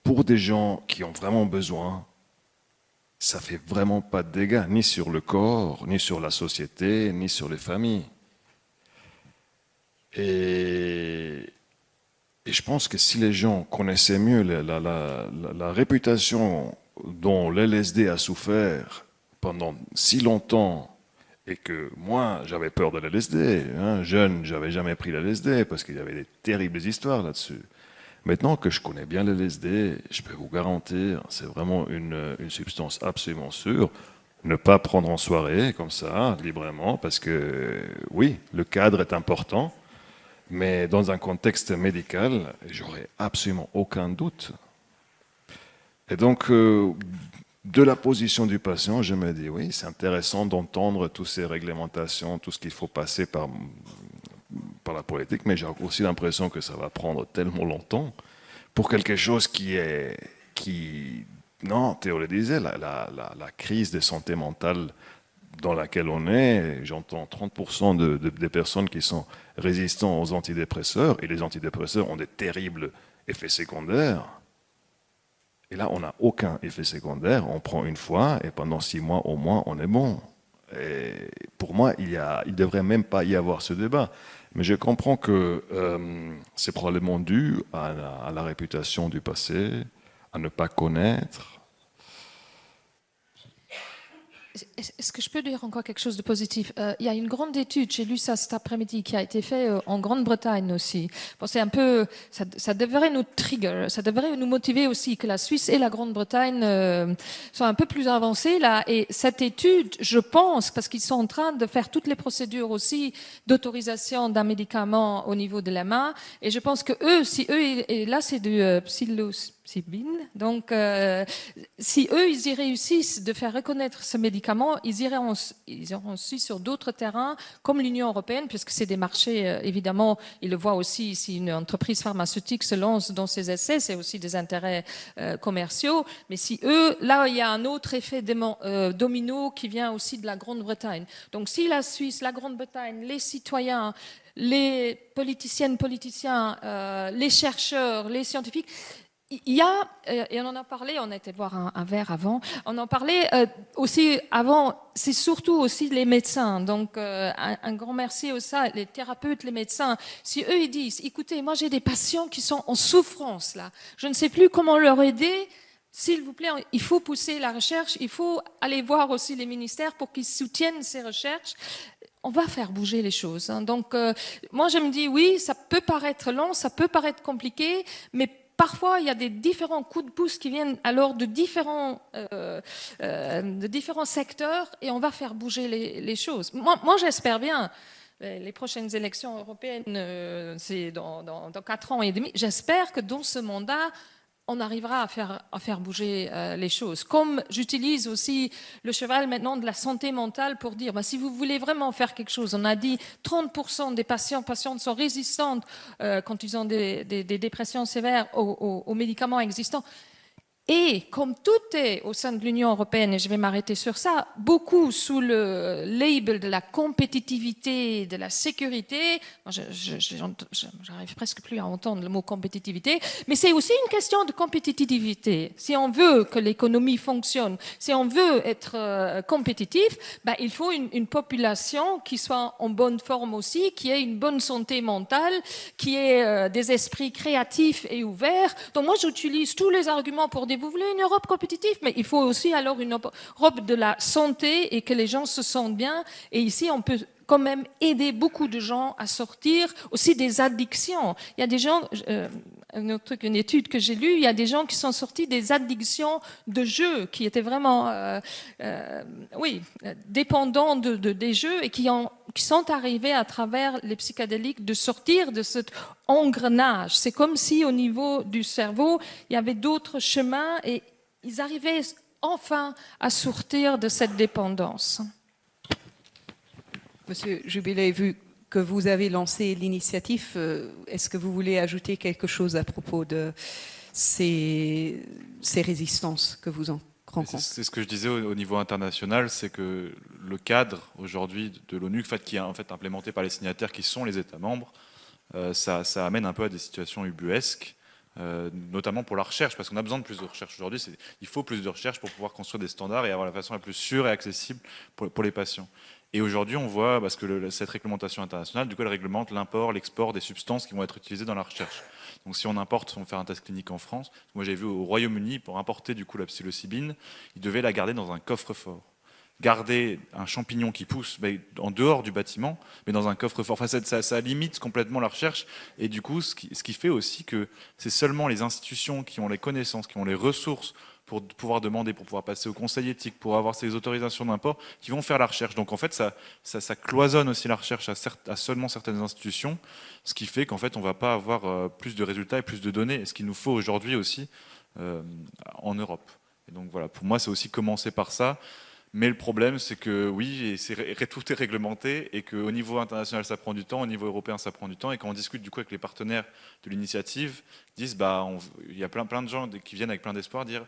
pour des gens qui ont vraiment besoin. Ça fait vraiment pas de dégâts, ni sur le corps, ni sur la société, ni sur les familles. Et je pense que si les gens connaissaient mieux la réputation dont l'LSD a souffert pendant si longtemps, et que moi, j'avais peur de l'LSD, hein, jeune, j'avais jamais pris l'LSD parce qu'il y avait des terribles histoires là-dessus. Maintenant que je connais bien le LSD, je peux vous garantir, c'est vraiment une substance absolument sûre. Ne pas prendre en soirée, comme ça, librement, parce que, oui, le cadre est important, mais dans un contexte médical, j'aurais absolument aucun doute. Et donc, de la position du patient, je me dis, oui, c'est intéressant d'entendre toutes ces réglementations, tout ce qu'il faut passer par la politique, mais j'ai aussi l'impression que ça va prendre tellement longtemps pour quelque chose non, Théo le disait, la crise de santé mentale dans laquelle on est, j'entends 30% des personnes qui sont résistantes aux antidépresseurs, et les antidépresseurs ont des terribles effets secondaires. Et là, on n'a aucun effet secondaire, on prend une fois, et pendant 6 mois au moins, on est bon. Et pour moi, il ne devrait même pas y avoir ce débat. Mais je comprends que c'est probablement dû à la réputation du passé, à ne pas connaître. Est-ce que je peux dire encore quelque chose de positif? Il y a une grande étude, j'ai lu ça cet après-midi, qui a été faite en Grande-Bretagne aussi. Bon, c'est un peu, ça devrait nous trigger, ça devrait nous motiver aussi que la Suisse et la Grande-Bretagne sont un peu plus avancées là. Et cette étude, je pense, parce qu'ils sont en train de faire toutes les procédures aussi d'autorisation d'un médicament au niveau de la main, et je pense que et là c'est du psilocybine, donc si eux ils y réussissent de faire reconnaître ce médicament, ils iront aussi sur d'autres terrains comme l'Union européenne, puisque c'est des marchés, évidemment, ils le voient aussi, si une entreprise pharmaceutique se lance dans ces essais, c'est aussi des intérêts commerciaux, mais si eux, là il y a un autre effet domino qui vient aussi de la Grande-Bretagne. Donc si la Suisse, la Grande-Bretagne, les citoyens, les politiciennes, politiciens, les chercheurs, les scientifiques, il y a, et on en a parlé, on était boire un verre avant, on en parlait aussi avant, c'est surtout aussi les médecins, donc un grand merci aux ça, les thérapeutes, les médecins, si eux ils disent, écoutez, moi j'ai des patients qui sont en souffrance là, je ne sais plus comment leur aider, s'il vous plaît, il faut pousser la recherche, il faut aller voir aussi les ministères pour qu'ils soutiennent ces recherches. on va faire bouger les choses. Hein. Donc, moi, je me dis, oui, ça peut paraître long, ça peut paraître compliqué, mais parfois, il y a des différents coups de pouce qui viennent alors de différents secteurs et on va faire bouger les choses. Moi j'espère bien. Les prochaines élections européennes, c'est dans 4 ans et demi. J'espère que dans ce mandat, on arrivera à faire bouger les choses. Comme j'utilise aussi le cheval maintenant de la santé mentale pour dire, si vous voulez vraiment faire quelque chose, on a dit 30% des patientes sont résistantes quand ils ont des dépressions sévères aux médicaments existants. Et comme tout est au sein de l'Union européenne, et je vais m'arrêter sur ça, beaucoup sous le label de la compétitivité, de la sécurité, j'arrive presque plus à entendre le mot compétitivité, mais c'est aussi une question de compétitivité. Si on veut que l'économie fonctionne, si on veut être compétitif, il faut une population qui soit en bonne forme aussi, qui ait une bonne santé mentale, qui ait des esprits créatifs et ouverts. Donc moi j'utilise tous les arguments pour dire vous voulez une Europe compétitive, mais il faut aussi alors une Europe de la santé et que les gens se sentent bien. Et ici, on peut quand même aider beaucoup de gens à sortir aussi des addictions. Il y a des gens, une étude que j'ai lue, il y a des gens qui sont sortis des addictions de jeux, qui étaient vraiment dépendants des jeux et qui sont arrivés à travers les psychédéliques de sortir de cet engrenage. C'est comme si au niveau du cerveau, il y avait d'autres chemins et ils arrivaient enfin à sortir de cette dépendance. Monsieur Jubilé, vu que vous avez lancé l'initiative, est-ce que vous voulez ajouter quelque chose à propos de ces résistances que vous en rencontrez? C'est ce que je disais au niveau international, c'est que le cadre aujourd'hui de l'ONU, qui est en fait implémenté par les signataires qui sont les États membres, ça amène un peu à des situations ubuesques, notamment pour la recherche, parce qu'on a besoin de plus de recherche aujourd'hui. Il faut plus de recherche pour pouvoir construire des standards et avoir la façon la plus sûre et accessible pour les patients. Et aujourd'hui, on voit, parce que cette réglementation internationale, du coup, elle réglemente l'import, l'export des substances qui vont être utilisées dans la recherche. Donc si on importe, on fait un test clinique en France. Moi, j'ai vu au Royaume-Uni, pour importer du coup la psilocybine, ils devaient la garder dans un coffre-fort. Garder un champignon qui pousse en dehors du bâtiment, mais dans un coffre-fort. Enfin, ça limite complètement la recherche. Et du coup, ce qui fait aussi que c'est seulement les institutions qui ont les connaissances, qui ont les ressources pour pouvoir demander, pour pouvoir passer au conseil éthique, pour avoir ces autorisations d'import, qui vont faire la recherche. Donc en fait, ça cloisonne aussi la recherche à seulement certaines institutions, ce qui fait qu'en fait, on ne va pas avoir plus de résultats et plus de données, et ce qu'il nous faut aujourd'hui aussi en Europe. Et donc voilà, pour moi, c'est aussi commencer par ça. Mais le problème, c'est que oui, tout est réglementé et qu'au niveau international, ça prend du temps, au niveau européen, ça prend du temps. Et quand on discute du coup avec les partenaires de l'initiative, ils disent, il y a plein de gens qui viennent avec plein d'espoir, dire,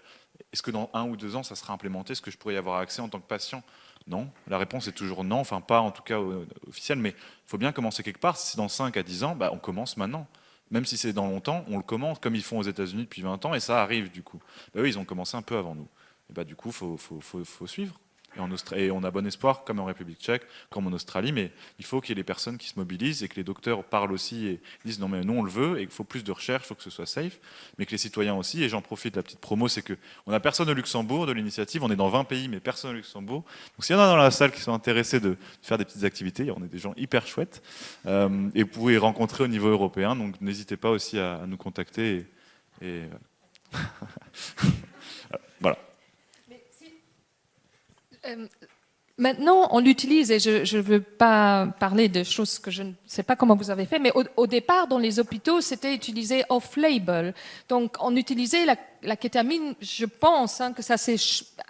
est-ce que dans 1 ou 2 ans, ça sera implémenté? Est-ce que je pourrais y avoir accès en tant que patient? Non. La réponse est toujours non, enfin pas en tout cas officielle, mais il faut bien commencer quelque part. Si c'est dans 5 à 10 ans, on commence maintenant. Même si c'est dans longtemps, on le commence comme ils font aux États-Unis depuis 20 ans et ça arrive du coup. Eux, ils ont commencé un peu avant nous. Et du coup, il faut suivre. Et on a bon espoir, comme en République tchèque, comme en Australie, mais il faut qu'il y ait les personnes qui se mobilisent et que les docteurs parlent aussi et disent non mais nous on le veut et qu'il faut plus de recherche, il faut que ce soit safe, mais que les citoyens aussi, et j'en profite, la petite promo, c'est qu'on n'a personne au Luxembourg de l'initiative, on est dans 20 pays mais personne au Luxembourg, donc s'il y en a dans la salle qui sont intéressés de faire des petites activités, on est des gens hyper chouettes, et vous pouvez les rencontrer au niveau européen, donc n'hésitez pas aussi à nous contacter et voilà. Maintenant, on l'utilise, et je ne veux pas parler de choses que je ne sais pas comment vous avez fait, mais au départ, dans les hôpitaux, c'était utilisé off-label. Donc, on utilisait la kétamine, je pense que ça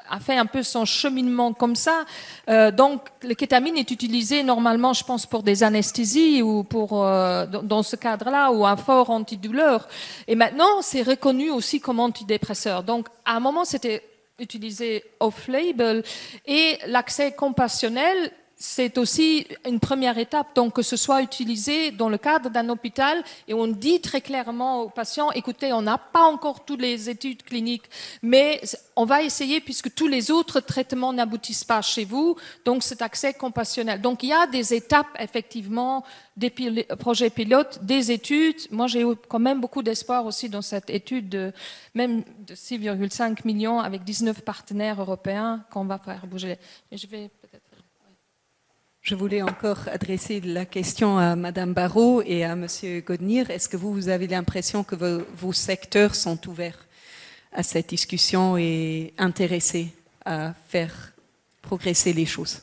a fait un peu son cheminement comme ça. Donc, la kétamine est utilisée normalement, je pense, pour des anesthésies ou dans ce cadre-là, ou un fort antidouleur. Et maintenant, c'est reconnu aussi comme antidépresseur. Donc, à un moment, c'était utilisé off-label et l'accès compassionnel, c'est aussi une première étape, donc que ce soit utilisé dans le cadre d'un hôpital et on dit très clairement aux patients, écoutez, on n'a pas encore toutes les études cliniques, mais on va essayer puisque tous les autres traitements n'aboutissent pas chez vous, donc cet accès compassionnel. Donc il y a des étapes effectivement, des projets pilotes, des études. Moi j'ai eu quand même beaucoup d'espoir aussi dans cette étude même de 6,5 millions avec 19 partenaires européens qu'on va faire bouger. Et je vais peut-être... Je voulais encore adresser la question à Madame Barrault et à Monsieur Godnir. Est-ce que vous avez l'impression que vos secteurs sont ouverts à cette discussion et intéressés à faire progresser les choses?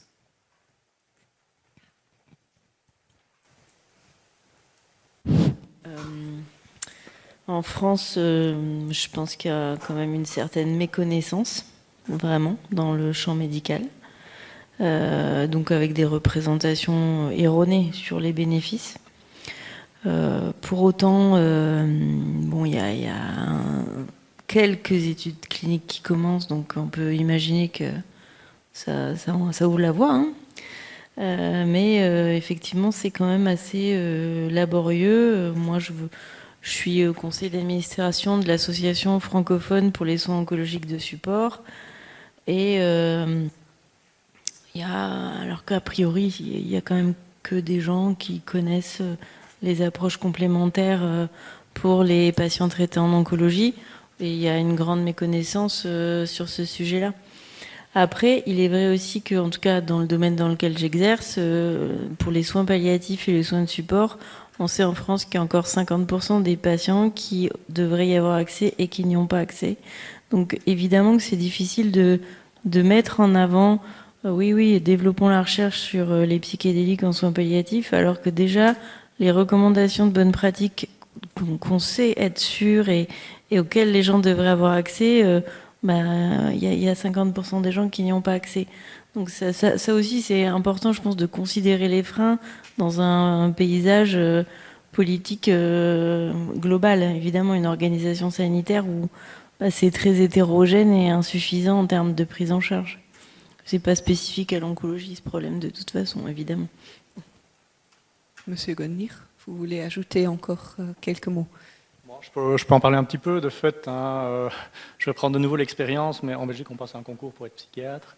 En France, je pense qu'il y a quand même une certaine méconnaissance, vraiment, dans le champ médical. Donc avec des représentations erronées sur les bénéfices. Pour autant, bon, il y a quelques études cliniques qui commencent, donc on peut imaginer que ça ouvre la voie. Hein. Mais effectivement, c'est quand même assez laborieux. Moi, je suis au conseil d'administration de l'association francophone pour les soins oncologiques de support. Et alors qu'a priori, il y a quand même que des gens qui connaissent les approches complémentaires pour les patients traités en oncologie. Et il y a une grande méconnaissance sur ce sujet-là. Après, il est vrai aussi que, en tout cas, dans le domaine dans lequel j'exerce, pour les soins palliatifs et les soins de support, on sait en France qu'il y a encore 50% des patients qui devraient y avoir accès et qui n'y ont pas accès. Donc, évidemment que c'est difficile de mettre en avant, oui, développons la recherche sur les psychédéliques en soins palliatifs, alors que déjà, les recommandations de bonne pratique qu'on sait être sûres et auxquelles les gens devraient avoir accès, y a 50% des gens qui n'y ont pas accès. Donc ça aussi, c'est important, je pense, de considérer les freins dans un paysage politique global. Évidemment, une organisation sanitaire où c'est très hétérogène et insuffisant en termes de prise en charge. C'est pas spécifique à l'oncologie, ce problème, de toute façon, évidemment. Monsieur Godnir, vous voulez ajouter encore quelques mots? Je peux en parler un petit peu. De fait, je vais prendre de nouveau l'expérience, mais en Belgique, on passe un concours pour être psychiatre.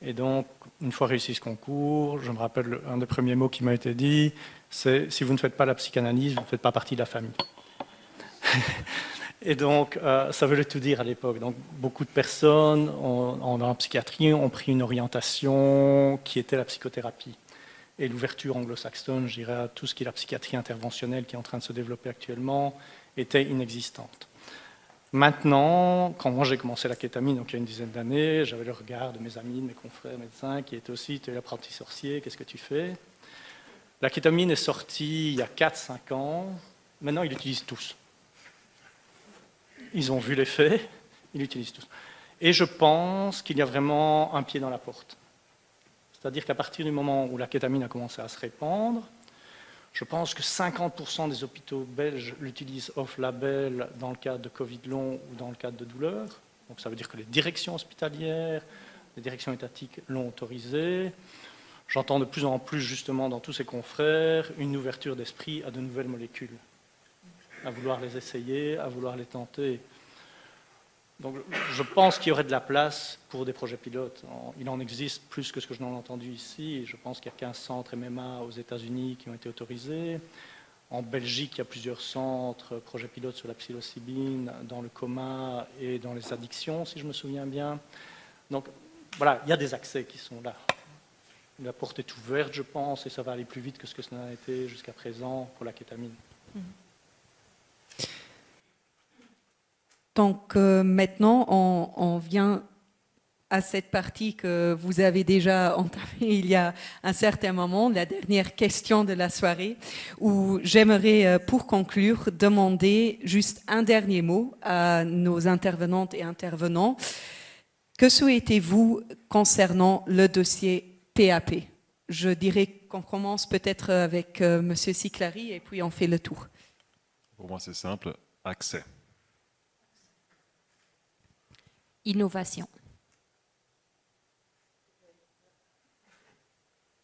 Et donc, une fois réussi ce concours, je me rappelle un des premiers mots qui m'a été dit, c'est « si vous ne faites pas la psychanalyse, vous ne faites pas partie de la famille ». Et donc, ça voulait tout dire à l'époque. Donc, beaucoup de personnes dans la psychiatrie ont pris une orientation qui était la psychothérapie. Et l'ouverture anglo-saxonne, je dirais, à tout ce qui est la psychiatrie interventionnelle qui est en train de se développer actuellement, était inexistante. Maintenant, quand moi j'ai commencé la kétamine, donc il y a une dizaine d'années, j'avais le regard de mes amis, de mes confrères médecins qui étaient aussi « tu es l'apprenti sorcier, qu'est-ce que tu fais ?» La kétamine est sortie il y a 4-5 ans. Maintenant, ils l'utilisent tous. Ils ont vu les faits, ils l'utilisent tous. Et je pense qu'il y a vraiment un pied dans la porte. C'est-à-dire qu'à partir du moment où la kétamine a commencé à se répandre, je pense que 50% des hôpitaux belges l'utilisent off-label dans le cadre de Covid long ou dans le cadre de douleurs. Donc ça veut dire que les directions hospitalières, les directions étatiques l'ont autorisé. J'entends de plus en plus justement dans tous ces confrères une ouverture d'esprit à de nouvelles molécules, à vouloir les essayer, à vouloir les tenter. Donc je pense qu'il y aurait de la place pour des projets pilotes. Il en existe plus que ce que je n'en ai entendu ici. Je pense qu'il y a 15 centres MMA aux États-Unis qui ont été autorisés. En Belgique, il y a plusieurs centres, projets pilotes sur la psilocybine, dans le coma et dans les addictions, si je me souviens bien. Donc voilà, il y a des accès qui sont là. La porte est ouverte, je pense, et ça va aller plus vite que ce que cela a été jusqu'à présent pour la kétamine. Donc maintenant, on vient à cette partie que vous avez déjà entamée il y a un certain moment, la dernière question de la soirée, où j'aimerais, pour conclure, demander juste un dernier mot à nos intervenantes et intervenants. Que souhaitez-vous concernant le dossier PAP? Je dirais qu'on commence peut-être avec M. Siclari et puis on fait le tour. Pour moi, c'est simple, accès. Innovation.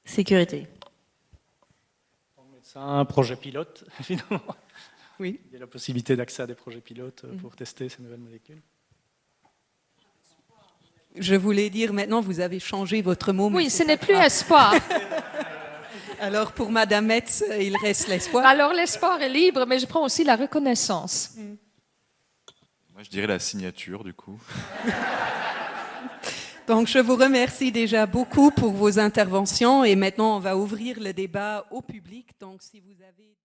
Sécurité. Un projet pilote, évidemment. Oui. Il y a la possibilité d'accès à des projets pilotes pour tester ces nouvelles molécules. Je voulais dire, maintenant, vous avez changé votre mot. Oui, ce n'est plus espoir. Alors, pour Madame Metz, il reste l'espoir. Alors, l'espoir est libre, mais je prends aussi la reconnaissance. Moi, je dirais la signature, du coup. Donc, je vous remercie déjà beaucoup pour vos interventions et maintenant, on va ouvrir le débat au public. Donc, si vous avez...